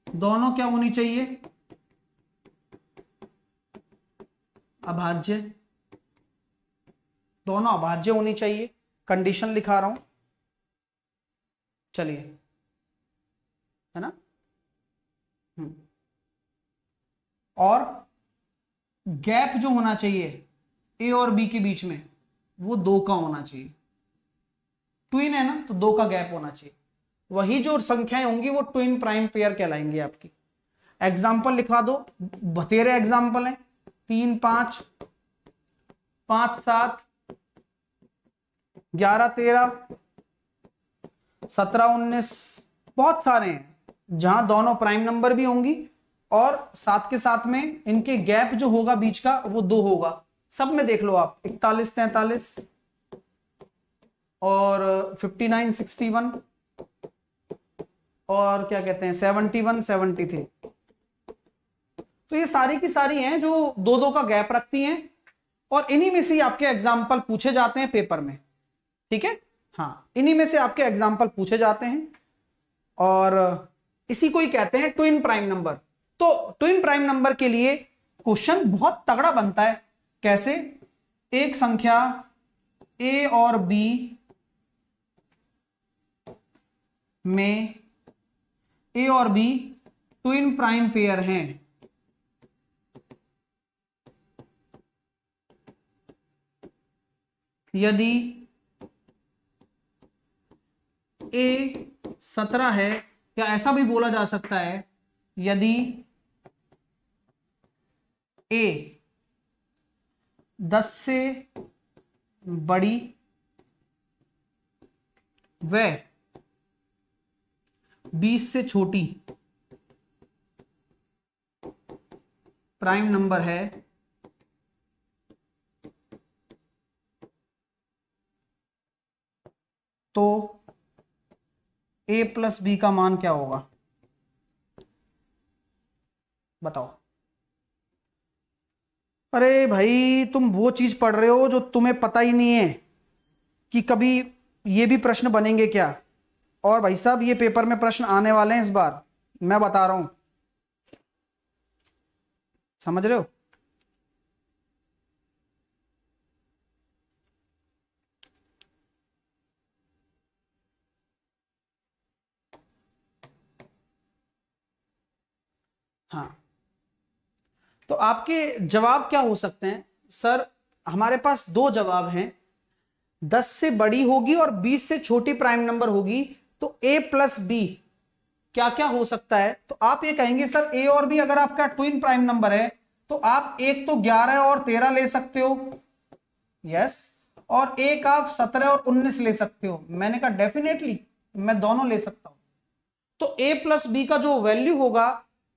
S1: दोनों क्या होनी चाहिए? अभाज्य, दोनों अभाज्य होनी चाहिए। कंडीशन लिखा रहा हूं, चलिए, है ना। और गैप जो होना चाहिए ए और बी के बीच में, वो 2 का होना चाहिए। ट्विन है ना, तो 2 का गैप होना चाहिए। वही जो संख्याएं होंगी वो ट्विन प्राइम पेयर कहलाएंगी आपकी। एग्जाम्पल लिखवा दो, बतेरे एग्जाम्पल हैं, 3 5, 5 7, 11 13, 17 19, बहुत सारे हैं जहां दोनों प्राइम नंबर भी होंगी और साथ के साथ में इनके गैप जो होगा बीच का वो 2 होगा। सब में देख लो आप, 41 43 और 59 61 और क्या कहते हैं 71 73। तो ये सारी की सारी हैं जो 2 का गैप रखती हैं और इन्हीं में से आपके एग्जाम्पल पूछे जाते हैं पेपर में, ठीक है। हाँ, इन्हीं में से आपके एग्जाम्पल पूछे जाते हैं और इसी को ही कहते हैं ट्विन प्राइम नंबर। तो ट्विन प्राइम नंबर के लिए क्वेश्चन बहुत तगड़ा बनता है। कैसे? एक संख्या ए और बी में, ए और बी ट्विन प्राइम पेयर हैं, यदि ए 17 है, या ऐसा भी बोला जा सकता है यदि ए 10 से बड़ी व 20 से छोटी प्राइम नंबर है, तो a प्लस बी का मान क्या होगा? बताओ। अरे भाई, तुम वो चीज पढ़ रहे हो जो तुम्हें पता ही नहीं है कि कभी ये भी प्रश्न बनेंगे क्या। और भाई साहब, ये पेपर में प्रश्न आने वाले हैं इस बार, मैं बता रहा हूं, समझ रहे हो। हाँ, तो आपके जवाब क्या हो सकते हैं? सर हमारे पास दो जवाब हैं, 10 से बड़ी होगी और 20 से छोटी प्राइम नंबर होगी, तो a प्लस बी क्या क्या हो सकता है? तो आप ये कहेंगे सर a और b अगर आपका ट्विन प्राइम नंबर है तो आप एक तो 11 और 13 ले सकते हो, यस, और एक आप 17 और 19 ले सकते हो। मैंने कहा डेफिनेटली मैं दोनों ले सकता हूं। तो a प्लस बी का जो वैल्यू होगा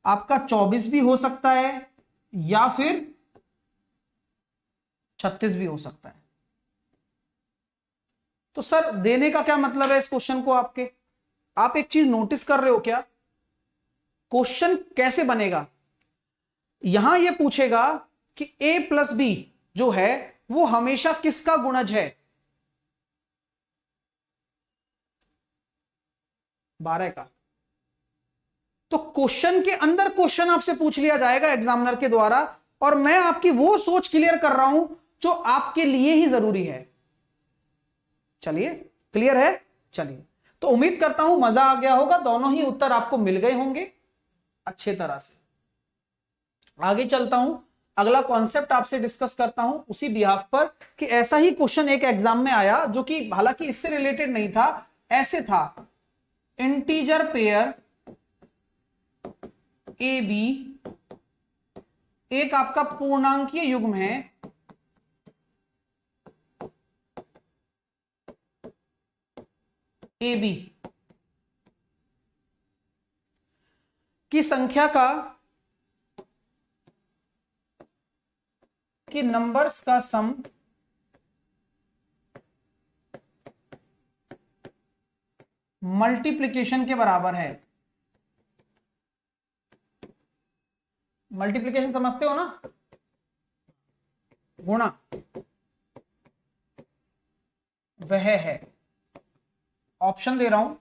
S1: आपका 24 भी हो सकता है या फिर 36 भी हो सकता है। तो सर देने का क्या मतलब है इस क्वेश्चन को आपके? आप एक चीज नोटिस कर रहे हो क्या? क्वेश्चन कैसे बनेगा? यहां यह पूछेगा कि a प्लस बी जो है वो हमेशा किसका गुणज है? 12 का। तो क्वेश्चन के अंदर क्वेश्चन आपसे पूछ लिया जाएगा एग्जामिनर के द्वारा, और मैं आपकी वो सोच क्लियर कर रहा हूं जो आपके लिए ही जरूरी है। चलिए, क्लियर है? चलिए, तो उम्मीद करता हूं मजा आ गया होगा, दोनों ही उत्तर आपको मिल गए होंगे अच्छे तरह से। आगे चलता हूं, अगला कॉन्सेप्ट आपसे डिस्कस करता हूं उसी बिहाफ पर कि ऐसा ही क्वेश्चन एक एग्जाम में आया जो कि हालांकि इससे रिलेटेड नहीं था, ऐसे था, इंटीजर पेयर ए बी एक आपका पूर्णांकीय युग्म है ए बी की संख्या का, कि नंबर्स का सम मल्टीप्लिकेशन के बराबर है। मल्टीप्लिकेशन समझते हो ना? गुणा वह है, ऑप्शन दे रहा हूं,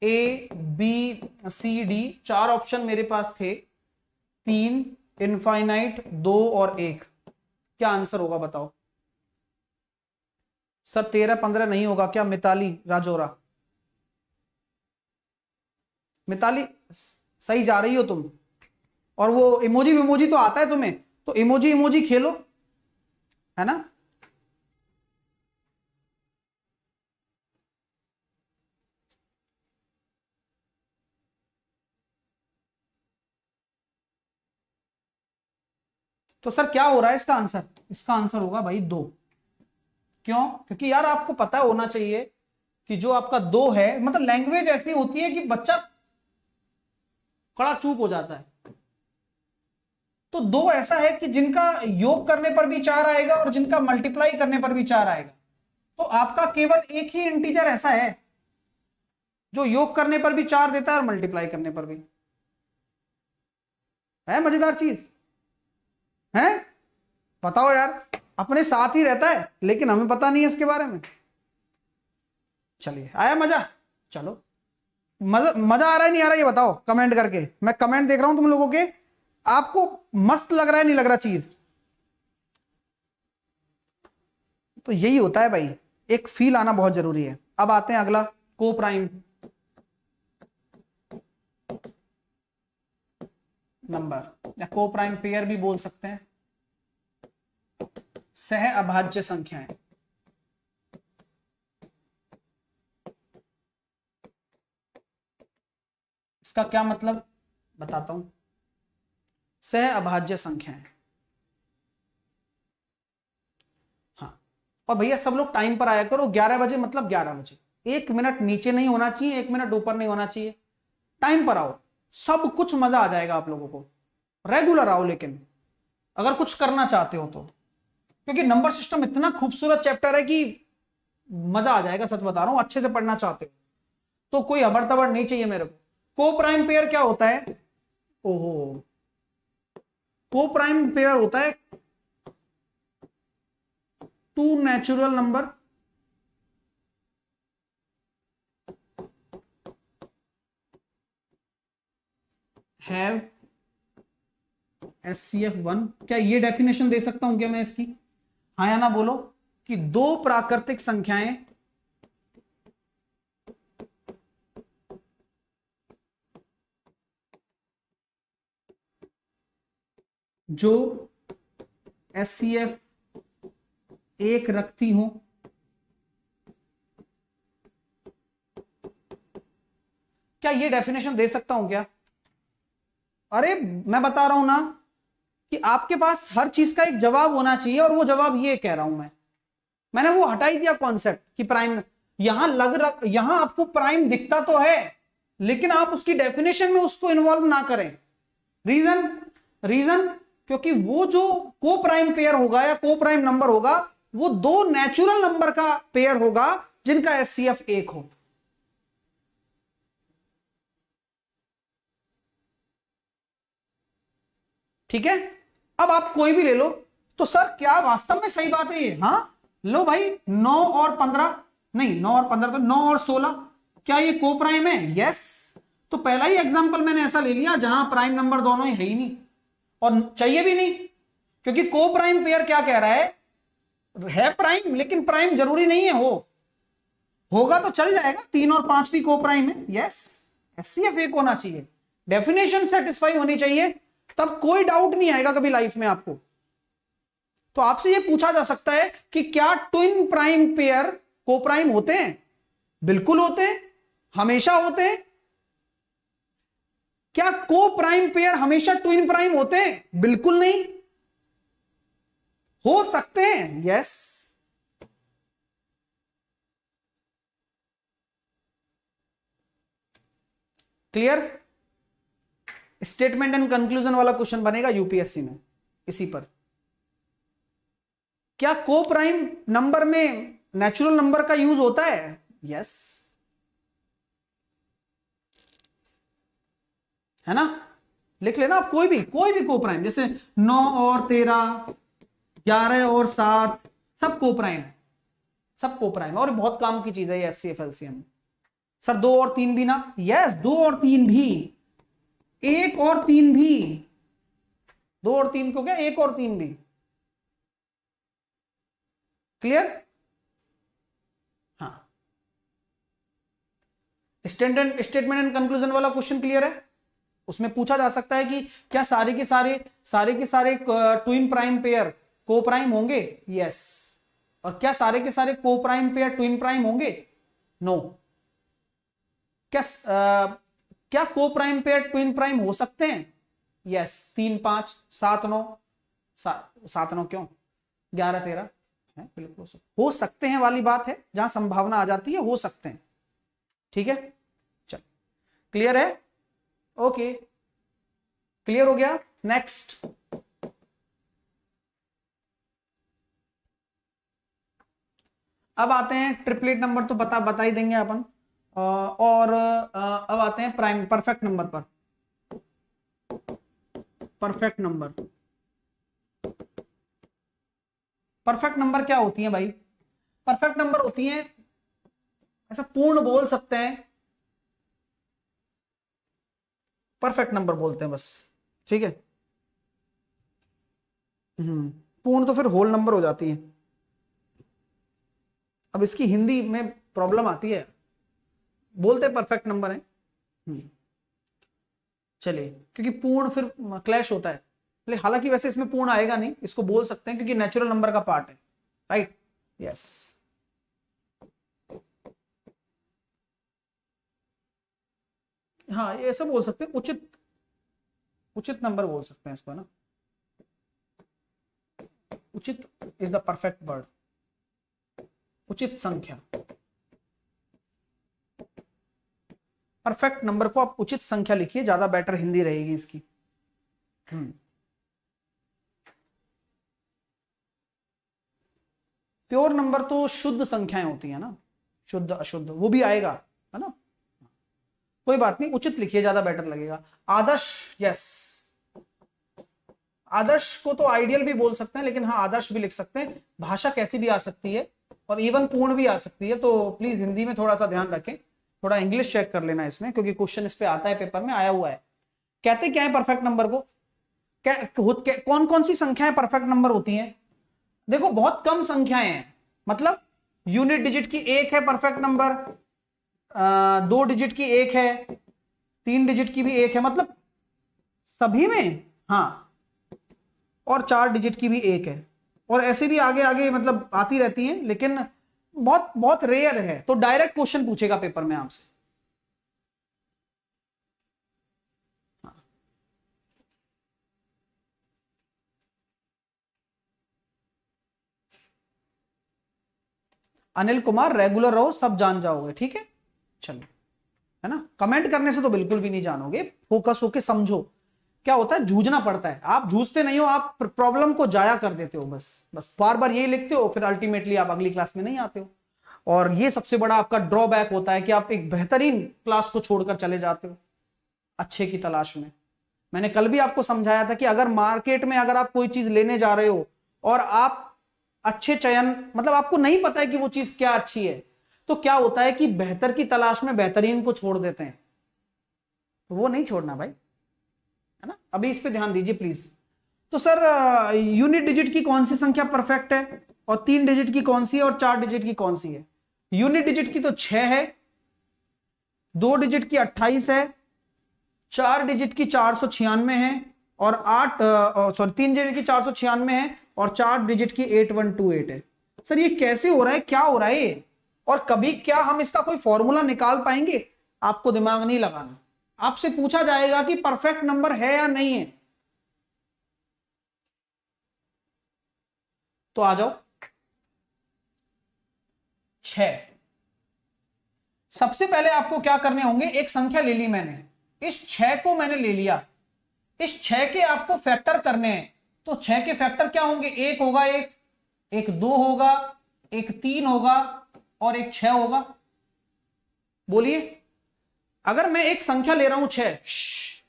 S1: ए बी सी डी, चार ऑप्शन मेरे पास थे, 3, इनफाइनाइट, 2 और 1। क्या आंसर होगा बताओ? सर 13 15 नहीं होगा क्या? मिताली राजौरा, मिताली सही जा रही हो तुम? और वो इमोजी विमोजी तो आता है तुम्हें, तो इमोजी इमोजी खेलो, है ना? तो सर क्या हो रहा है इसका आंसर? इसका आंसर होगा भाई 2। क्यों? क्योंकि यार आपको पता होना चाहिए कि जो आपका 2 है, मतलब लैंग्वेज ऐसी होती है कि बच्चा कड़ा चूक हो जाता है। तो 2 ऐसा है कि जिनका योग करने पर भी 4 आएगा और जिनका मल्टीप्लाई करने पर भी 4 आएगा। तो आपका केवल एक ही इंटीजर ऐसा है जो योग करने पर भी 4 देता है और मल्टीप्लाई करने पर भी। है मजेदार चीज है? बताओ यार, अपने साथ ही रहता है लेकिन हमें पता नहीं है इसके बारे में। चलिए, आया मजा? चलो, मजा मजा आ रहा है नहीं आ रहा ये बताओ कमेंट करके। मैं कमेंट देख रहा हूं तुम लोगों के, आपको मस्त लग रहा है नहीं लग रहा चीज? तो यही होता है भाई, एक फील आना बहुत जरूरी है। अब आते हैं अगला, को प्राइम नंबर या को प्राइम पेयर भी बोल सकते हैं, सह अभाज्य संख्याएं। इसका क्या मतलब बताता हूं। सह अभाज्य संख्याएं, हाँ, और भैया सब लोग टाइम पर आया करो, 11 बजे मतलब 11 बजे, 1 मिनट नीचे नहीं होना चाहिए, 1 मिनट ऊपर नहीं होना चाहिए, टाइम पर आओ, सब कुछ मजा आ जाएगा आप लोगों को। रेगुलर आओ लेकिन, अगर कुछ करना चाहते हो तो, क्योंकि नंबर सिस्टम इतना खूबसूरत चैप्टर है कि मजा आ जाएगा, सच बता रहा हूं, अच्छे से पढ़ना चाहते हो तो कोई हबड़ तबड़ नहीं चाहिए मेरे को। को प्राइम पेयर क्या होता है? ओहो, को प्राइम पेयर होता है to natural number have SCF1। क्या ये डेफिनेशन दे सकता हूं क्या मैं इसकी? हाँ या ना बोलो, कि दो प्राकृतिक संख्याएं जो HCF एक रखती हूं, क्या ये डेफिनेशन दे सकता हूं क्या? अरे मैं बता रहा हूं ना कि आपके पास हर चीज का एक जवाब होना चाहिए, और वो जवाब ये कह रहा हूं मैंने वो हटा ही दिया कॉन्सेप्ट कि प्राइम। यहां आपको प्राइम दिखता तो है, लेकिन आप उसकी डेफिनेशन में उसको इन्वॉल्व ना करें। रीजन क्योंकि वो जो को प्राइम पेयर होगा या को प्राइम नंबर होगा, वो दो नेचुरल नंबर का पेयर होगा जिनका HCF एक हो। ठीक है, अब आप कोई भी ले लो। तो सर क्या वास्तव में सही बात है ये? हाँ लो भाई, 9 और 15, नहीं 9 और 15 तो 9 और 16, क्या ये को प्राइम है? यस। तो पहला ही एग्जांपल मैंने ऐसा ले लिया जहां प्राइम नंबर दोनों है ही नहीं, और चाहिए भी नहीं, क्योंकि को प्राइम पेयर क्या कह रहा है प्राइम, लेकिन प्राइम जरूरी नहीं है होगा तो चल जाएगा, 3 और 5 भी को प्राइम है। यस, HCF एक होना चाहिए, डेफिनेशन सेटिस्फाई होनी चाहिए, तब कोई डाउट नहीं आएगा कभी लाइफ में आपको। तो आपसे यह पूछा जा सकता है कि क्या ट्विन प्राइम पेयर को प्राइम होते हैं? बिल्कुल होते हैं, हमेशा होते हैं। क्या को प्राइम पेयर हमेशा ट्विन प्राइम होते हैं? बिल्कुल नहीं, हो सकते हैं। Yes, clear? Statement and conclusion वाला क्वेश्चन बनेगा यूपीएससी में इसी पर। क्या को प्राइम नंबर में नेचुरल नंबर का यूज होता है? यस, है ना? लिख लेना आप, कोई भी को प्राइम, जैसे 9 और 13, 11 और 7, सब को प्राइम है, सब को प्राइम, और बहुत काम की चीज है ये HCF LCM। सर 2 और 3 भी ना? यस, 2 और 3 भी, 1 और 3 भी, 2 और 3 को क्या, 1 और 3 भी। क्लियर? हाँ, स्टेटमेंट एंड कंक्लूजन वाला क्वेश्चन क्लियर है? उसमें पूछा जा सकता है कि क्या सारे के सारे ट्विन प्राइम पेयर को प्राइम होंगे? यस। और क्या सारे के सारे को प्राइम पेयर ट्विन प्राइम होंगे? नो। क्या को प्राइम पेयर ट्विन प्राइम हो सकते हैं? यस, 3 5 7 9, 7 9 क्यों, 11 13 है, बिल्कुल हो सकते हैं वाली बात है, जहां संभावना आ जाती है हो सकते हैं। ठीक है, चल क्लियर है? ओके, क्लियर हो गया। नेक्स्ट, अब आते हैं ट्रिपलेट नंबर, तो बता ही देंगे अपन, और अब आते हैं प्राइम परफेक्ट नंबर पर। परफेक्ट नंबर क्या होती है भाई? परफेक्ट नंबर होती है, ऐसा पूर्ण बोल सकते हैं, परफेक्ट नंबर बोलते हैं बस। ठीक है, पूर्ण तो फिर होल नंबर हो जाती है। अब इसकी हिंदी में प्रॉब्लम आती है, बोलते परफेक्ट नंबर है, चलिए, क्योंकि पूर्ण फिर क्लैश होता है, हालांकि वैसे इसमें पूर्ण आएगा नहीं, इसको बोल सकते हैं क्योंकि नेचुरल नंबर का पार्ट है। Right, yes. हाँ, ये ऐसा बोल सकते हैं, उचित नंबर बोल सकते हैं इसको ना, उचित इज द परफेक्ट वर्ड, उचित संख्या। परफेक्ट नंबर को आप उचित संख्या लिखिए, ज्यादा बेटर हिंदी रहेगी इसकी। प्योर नंबर तो शुद्ध संख्याएं होती है ना, शुद्ध अशुद्ध वो भी आएगा, है ना? कोई बात नहीं, उचित लिखिए, ज्यादा बेटर लगेगा। आदर्श, यस, आदर्श को तो आइडियल भी बोल सकते हैं, लेकिन हाँ आदर्श भी लिख सकते हैं। भाषा कैसी भी आ सकती है, और इवन पूर्ण भी आ सकती है, तो प्लीज हिंदी में थोड़ा सा ध्यान रखें, थोड़ा इंग्लिश चेक कर लेना इसमें, क्योंकि क्वेश्चन इस पे आता है, पेपर में आया हुआ है। कहते क्या है परफेक्ट नंबर को? कौन कौन सी संख्याएं परफेक्ट नंबर होती हैं? देखो, बहुत कम संख्याएं हैं, मतलब यूनिट डिजिट की 1 है परफेक्ट नंबर, 2 डिजिट की 1 है, 3 डिजिट की भी 1 है, मतलब सभी में, हाँ, और 4 डिजिट की भी 1 है, और ऐसे भी आगे आगे मतलब आती रहती हैं, लेकिन बहुत बहुत रेयर है। तो डायरेक्ट क्वेश्चन पूछेगा पेपर में आपसे। अनिल कुमार रेगुलर रहो, सब जान जाओगे, ठीक है। चलो, है ना, कमेंट करने से तो बिल्कुल भी नहीं जानोगे, फोकस होके समझो। क्या होता है, जूझना पड़ता है, आप जूझते नहीं हो, आप प्रॉब्लम को जाया कर देते हो, बस बस बार बार यही लिखते हो, फिर अल्टीमेटली आप अगली क्लास में नहीं आते हो। और ये सबसे बड़ा आपका ड्रॉबैक होता है कि आप एक बेहतरीन क्लास को छोड़कर चले जाते हो अच्छे की तलाश में। मैंने कल भी आपको समझाया था कि अगर मार्केट में अगर आप कोई चीज लेने जा रहे हो और आप अच्छे चयन, मतलब आपको नहीं पता है कि वो चीज क्या अच्छी है, तो क्या होता है कि बेहतर की तलाश में बेहतरीन को छोड़ देते हैं। तो वो नहीं छोड़ना भाई, है ना। अभी इस पे ध्यान दीजिए प्लीज। तो सर यूनिट डिजिट की कौन सी संख्या परफेक्ट है, और 3 डिजिट की कौन सी है, और 4 डिजिट की कौन सी है। यूनिट डिजिट की तो 6 है, 2 डिजिट की 28 है, 4 डिजिट की 496 है, और 3 डिजिट की 496 है, और 4 डिजिट की 8128 है। सर ये कैसे हो रहा है, क्या हो रहा है ये, और कभी क्या हम इसका कोई फॉर्मूला निकाल पाएंगे। आपको दिमाग नहीं लगाना, आपसे पूछा जाएगा कि परफेक्ट नंबर है या नहीं है, तो आ जाओ। 6, सबसे पहले आपको क्या करने होंगे, एक संख्या ले ली मैंने, इस 6 को मैंने ले लिया, इस 6 के आपको फैक्टर करने हैं। तो 6 के फैक्टर क्या होंगे, एक होगा, एक 2 होगा, एक 3 होगा, और एक 6 होगा। बोलिए, अगर मैं एक संख्या ले रहा हूं 6,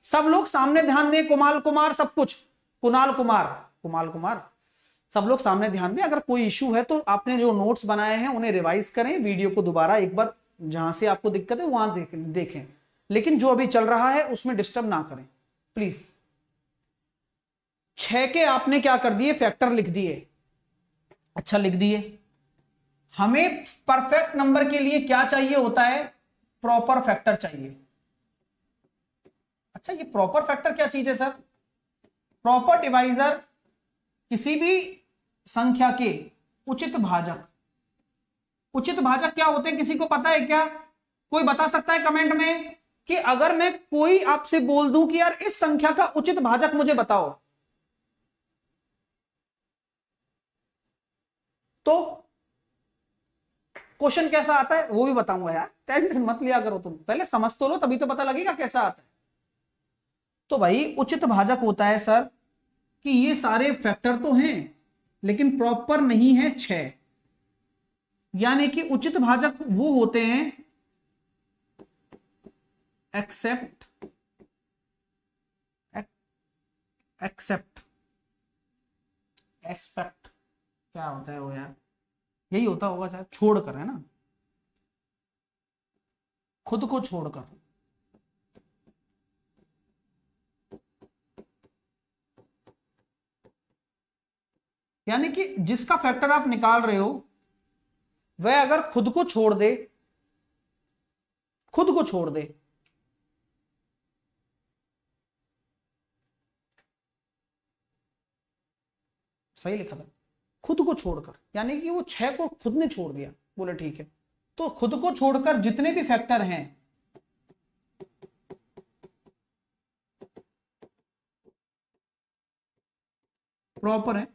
S1: सब लोग सामने ध्यान दें, कुमाल कुमार सब कुछ, कुणाल कुमार, कुमाल कुमार, सब लोग सामने ध्यान दें। अगर कोई इश्यू है तो आपने जो नोट्स बनाए हैं उन्हें रिवाइज करें, वीडियो को दोबारा एक बार जहां से आपको दिक्कत है वहां देखें, लेकिन जो अभी चल रहा है उसमें डिस्टर्ब ना करें प्लीज। 6 के आपने क्या कर दिए, फैक्टर लिख दिए। अच्छा लिख दिए। हमें परफेक्ट नंबर के लिए क्या चाहिए होता है, प्रॉपर फैक्टर चाहिए। अच्छा ये प्रॉपर फैक्टर क्या चीज है सर, प्रॉपर डिवाइजर किसी भी संख्या के उचित भाजक। उचित भाजक क्या होते हैं, किसी को पता है क्या, कोई बता सकता है कमेंट में कि अगर मैं कोई आपसे बोल दूं कि यार इस संख्या का उचित भाजक मुझे बताओ, तो क्वेश्चन कैसा आता है वो भी बताऊंगा यार, टेंशन मत लिया करो, तुम पहले समझ तो लो तभी तो पता लगेगा कैसा आता है। तो भाई उचित भाजक होता है सर कि ये सारे फैक्टर तो हैं लेकिन प्रॉपर नहीं है 6, यानी कि उचित भाजक वो होते हैं एक्सेप्ट एस्पेक्ट, क्या होता है वो यार, यही होता होगा शायद, छोड़कर, है ना, खुद को छोड़कर। यानी कि जिसका फैक्टर आप निकाल रहे हो वह अगर खुद को छोड़ दे, खुद को छोड़ दे, सही लिखा था, खुद को छोड़कर, यानी कि वो 6 को खुद ने छोड़ दिया, बोले ठीक है। तो खुद को छोड़कर जितने भी फैक्टर हैं प्रॉपर है,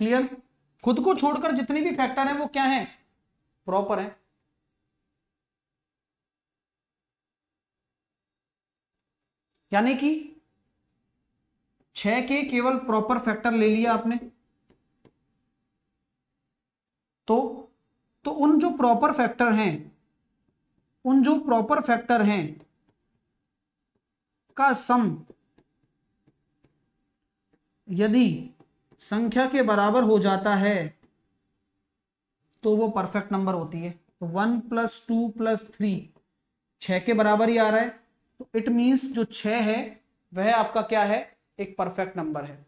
S1: क्लियर, खुद को छोड़कर जितने भी फैक्टर हैं वो क्या हैं, प्रॉपर है। यानी कि 6 के केवल प्रॉपर फैक्टर ले लिया आपने, तो उन जो प्रॉपर फैक्टर हैं, उन जो प्रॉपर फैक्टर हैं का सम यदि संख्या के बराबर हो जाता है तो वो परफेक्ट नंबर होती है। तो 1 + 2 + 3 6 के बराबर ही आ रहा है, तो इट मींस जो 6 है वह आपका क्या है, एक परफेक्ट नंबर है।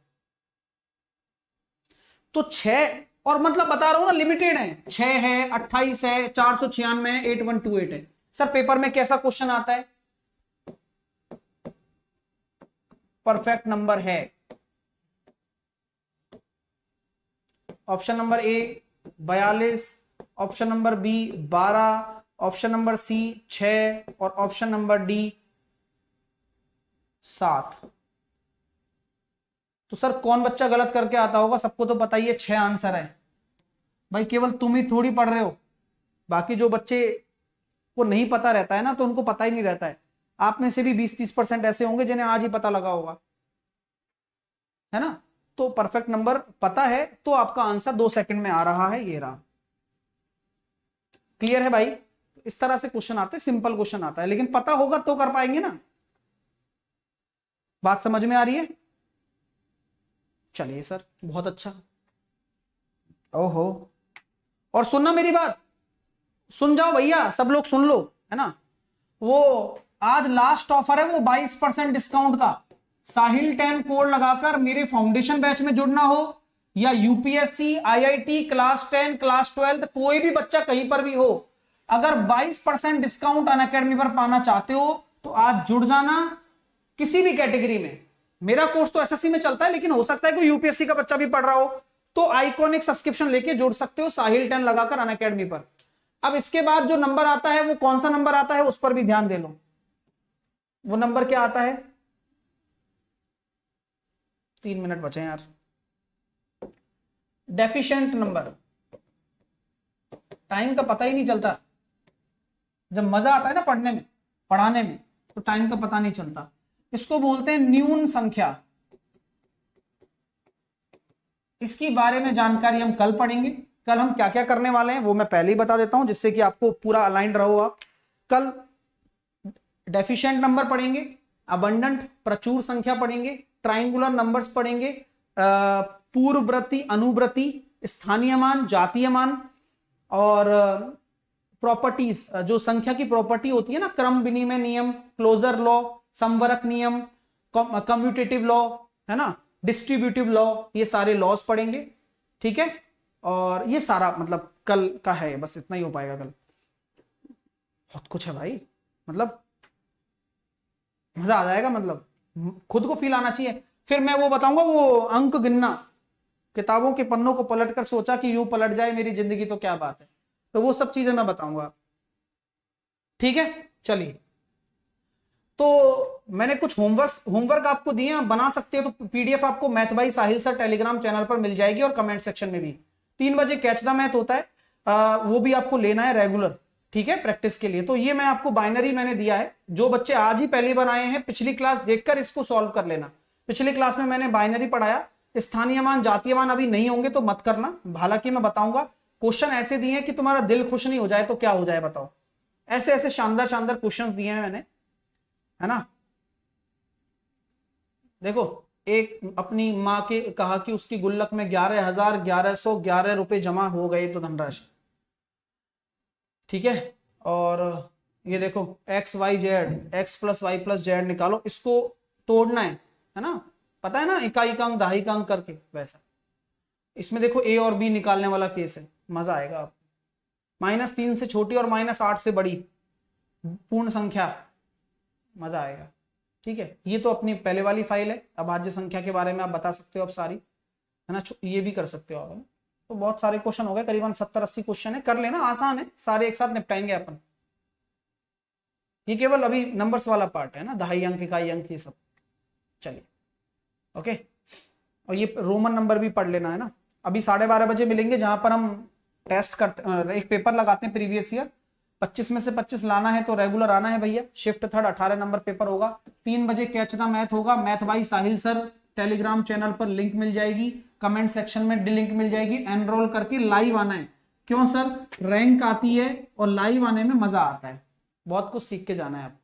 S1: तो 6, और मतलब बता रहा हूं ना लिमिटेड है, 6 है, 28 है, 496 है, 8128 है। सर पेपर में कैसा क्वेश्चन आता है, परफेक्ट नंबर है, option number A 42, option number B 12, option number C 6 और ऑप्शन नंबर डी 7। तो सर कौन बच्चा गलत करके आता होगा? सबको तो पता ही है 6 आंसर है भाई, केवल तुम ही थोड़ी पढ़ रहे हो, बाकी जो बच्चे को नहीं पता रहता है ना तो उनको पता ही नहीं रहता है। आप में से भी 20-30% ऐसे होंगे जिन्हें आज ही पता लगा होगा, है ना। तो परफेक्ट नंबर पता है तो आपका आंसर 2 सेकंड में आ रहा है, ये रहा। क्लियर है भाई? इस तरह से क्वेश्चन आते हैं, सिंपल क्वेश्चन आता है, लेकिन पता होगा तो कर पाएंगे ना। बात समझ में आ रही है? चलिए सर, बहुत अच्छा। ओहो, और सुनना मेरी बात, सुन जाओ भैया, सब लोग सुन लो, है ना। वो आज लास्ट ऑफर है वो 22% डिस्काउंट का। साहिल 10 कोड लगाकर मेरे फाउंडेशन बैच में जुड़ना हो या यूपीएससी, आईआईटी, क्लास 10, क्लास 12, कोई भी बच्चा कहीं पर भी हो, अगर 22% डिस्काउंट अनअकैडमी पर पाना चाहते हो तो आज जुड़ जाना किसी भी कैटेगरी में। मेरा कोर्स तो एसएससी में चलता है, लेकिन हो सकता है कोई यूपीएससी का बच्चा भी पढ़ रहा हो, तो आइकॉनिक सब्सक्रिप्शन लेके जुड़ सकते हो साहिल 10 लगाकर अनअकैडमी पर। अब इसके बाद जो नंबर आता है वो कौन सा नंबर आता है उस पर भी ध्यान दे लो। वो नंबर क्या आता है? 3 मिनट बचे हैं यार। डेफिशिएंट नंबर, टाइम का पता ही नहीं चलता। जब मजा आता है ना पढ़ने में, पढ़ाने में, तो टाइम का पता नहीं चलता। इसको बोलते हैं न्यून संख्या। इसकी बारे में जानकारी हम कल पढ़ेंगे। कल हम क्या क्या करने वाले हैं वो मैं पहले ही बता देता हूं, जिससे कि आपको पूरा अलाइंड रहो आप। कल डेफिशिएंट नंबर पढ़ेंगे, अबंडेंट प्रचुर संख्या पढ़ेंगे, ट्राइंगुलर नंबर्स पढ़ेंगे, पूर्ववर्ती, अनुवर्ती, स्थानीय मान, जातीय मान, और प्रॉपर्टीज, जो संख्या की प्रॉपर्टी होती है ना, क्रम विनिमय नियम, क्लोजर लॉ, संवरक नियम, कम्यूटेटिव लॉ, है ना, डिस्ट्रीब्यूटिव लॉ, ये सारे लॉज पढ़ेंगे। ठीक है, और ये सारा मतलब कल का है, बस इतना ही हो पाएगा कल। बहुत कुछ है भाई, मतलब मजा आ जाएगा, मतलब खुद को फील आना चाहिए। फिर मैं वो बताऊंगा, वो अंक गिनना, किताबों के पन्नों को पलटकर सोचा कि यूं पलट जाए मेरी जिंदगी तो क्या बात है, तो वो सब चीजें मैं बताऊंगा। ठीक है, चलिए। तो मैंने कुछ होमवर्क आपको दिए, आप बना सकते हो। तो पीडीएफ आपको math by Sahil sir Telegram channel पर मिल जाएगी, और कमेंट सेक्शन में भी। 3 बजे कैच द मैथ होता है, वो भी आपको लेना है रेगुलर, ठीक है, प्रैक्टिस के लिए। तो ये मैं आपको बाइनरी मैंने दिया है, जो बच्चे आज ही पहली बार आए हैं पिछली क्लास देखकर इसको सॉल्व कर लेना। पिछली क्लास में मैंने बाइनरी पढ़ाया, स्थानीय मान, जातीय मान अभी नहीं होंगे तो मत करना, हालांकि मैं बताऊंगा। क्वेश्चन ऐसे दिए हैं कि तुम्हारा दिल खुश नहीं हो जाए तो क्या हो जाए बताओ। ऐसे ऐसे शानदार शानदार क्वेश्चंस दिए हैं मैंने, है ना। देखो, एक अपनी माँ के कहा कि उसकी गुल्लक में 11,1111 रुपए जमा हो गए, तो धनराशि, ठीक है। और ये देखो x y z, x plus y plus z निकालो, इसको तोड़ना है ना, पता है ना, इकाई का अंक दहाई का अंक करके, वैसा इसमें देखो ए और बी निकालने वाला केस है, मजा आएगा आपको। -3 से छोटी और -8 से बड़ी पूर्ण संख्या, मजा आएगा। ठीक है, ये तो अपनी पहले वाली फाइल है। अभाज्य संख्या के बारे में आप बता सकते हो अब सारी, है ना, ये भी कर सकते हो आप, है ना? तो बहुत सारे क्वेश्चन हो गए, करीबन 70-80 क्वेश्चन है, कर लेना, आसान है, सारे एक साथ निपटाएंगे अपन। ये केवल अभी नंबर्स वाला पार्ट है ना, दहाई अंक, इकाई अंक, ये सब। चलिए, ओके। और ये रोमन नंबर भी पढ़ लेना, है ना। अभी 12:30 बजे मिलेंगे, जहां पर हम टेस्ट करते, एक पेपर लगाते हैं प्रीवियस ईयर। 25 में से 25 लाना है तो रेगुलर आना है भैया। शिफ्ट थर्ड 18 नंबर पेपर होगा। 3 बजे कैच द मैथ होगा, math by Sahil sir Telegram channel पर लिंक मिल जाएगी, कमेंट सेक्शन में लिंक मिल जाएगी। एनरोल करके लाइव आना है। क्यों सर? रैंक आती है और लाइव आने में मजा आता है, बहुत कुछ सीख के जाना है आप।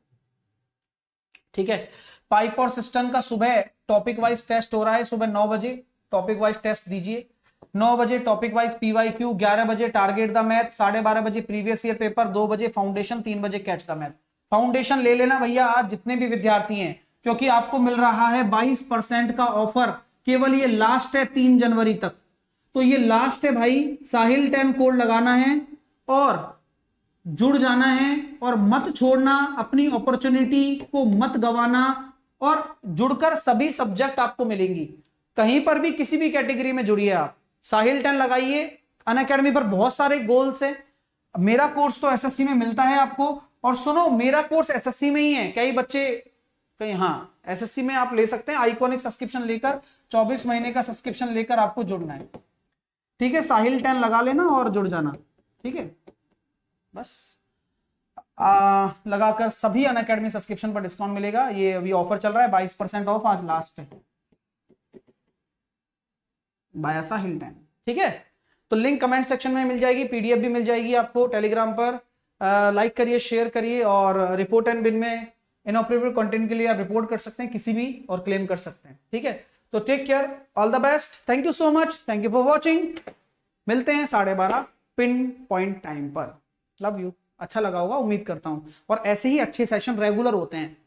S1: ठीक है, पाइप और सिस्टम का सुबह टॉपिक वाइज टेस्ट हो रहा है, सुबह 9 बजे टॉपिक वाइज टेस्ट दीजिए। 9 बजे टॉपिक वाइज पीवाईक्यू, 11 बजे टारगेट द मैथ, 12:30 बजे प्रीवियस ईयर पेपर, 2 बजे फाउंडेशन, 3 बजे कैच द मैथ। फाउंडेशन ले लेना भैया आज जितने भी विद्यार्थी हैं, क्योंकि आपको मिल रहा है 22% का ऑफर। केवल ये लास्ट है 3 जनवरी तक, तो ये लास्ट है भाई। साहिल 10 कोड लगाना है और जुड़ जाना है, और मत छोड़ना, अपनी अपॉर्चुनिटी को मत गवाना, और जुड़कर सभी सब्जेक्ट आपको मिलेंगी। कहीं पर भी किसी भी कैटेगरी में जुड़िए आप, साहिल 10 लगाइए। अनअकैडमी पर बहुत सारे गोल्स हैं। मेरा कोर्स तो एसएससी में मिलता है आपको। और सुनो, मेरा कोर्स एसएससी में ही है। कई बच्चे कहीं, हाँ, एसएससी में आप ले सकते हैं। आइकॉनिक सब्सक्रिप्शन लेकर 24 महीने का सब्सक्रिप्शन लेकर आपको जुड़ना है। ठीक है, साहिल 10 लगा लेना और जुड़ जाना। ठीक है, बस लगाकर सभी अनअकैडमी सब्सक्रिप्शन पर डिस्काउंट मिलेगा। ये अभी ऑफर चल रहा है, 22% ऑफ, आज लास्ट है। बाय साहिल 10। ठीक है, तो लिंक कमेंट सेक्शन में मिल जाएगी, पीडीएफ भी मिल जाएगी आपको टेलीग्राम पर। लाइक करिए, शेयर करिए, और रिपोर्ट एंड बिन में इनअप्रोप्रिएट कंटेंट के लिए आप रिपोर्ट कर सकते हैं किसी भी, और क्लेम कर सकते हैं। ठीक है, तो take care, all the best, thank you so much, thank you for watching. मिलते हैं 12:30 पिन पॉइंट टाइम पर। Love you. अच्छा लगा होगा, उम्मीद करता हूं। और ऐसे ही अच्छे सेशन रेगुलर होते हैं,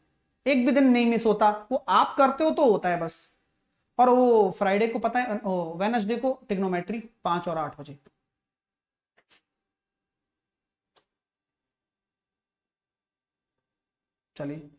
S1: एक भी दिन नहीं मिस होता। वो आप करते हो तो होता है बस। और वो फ्राइडे को पता है, वेडनेसडे को ट्रिग्नोमेट्री 5 और 8 बजे। चलिए।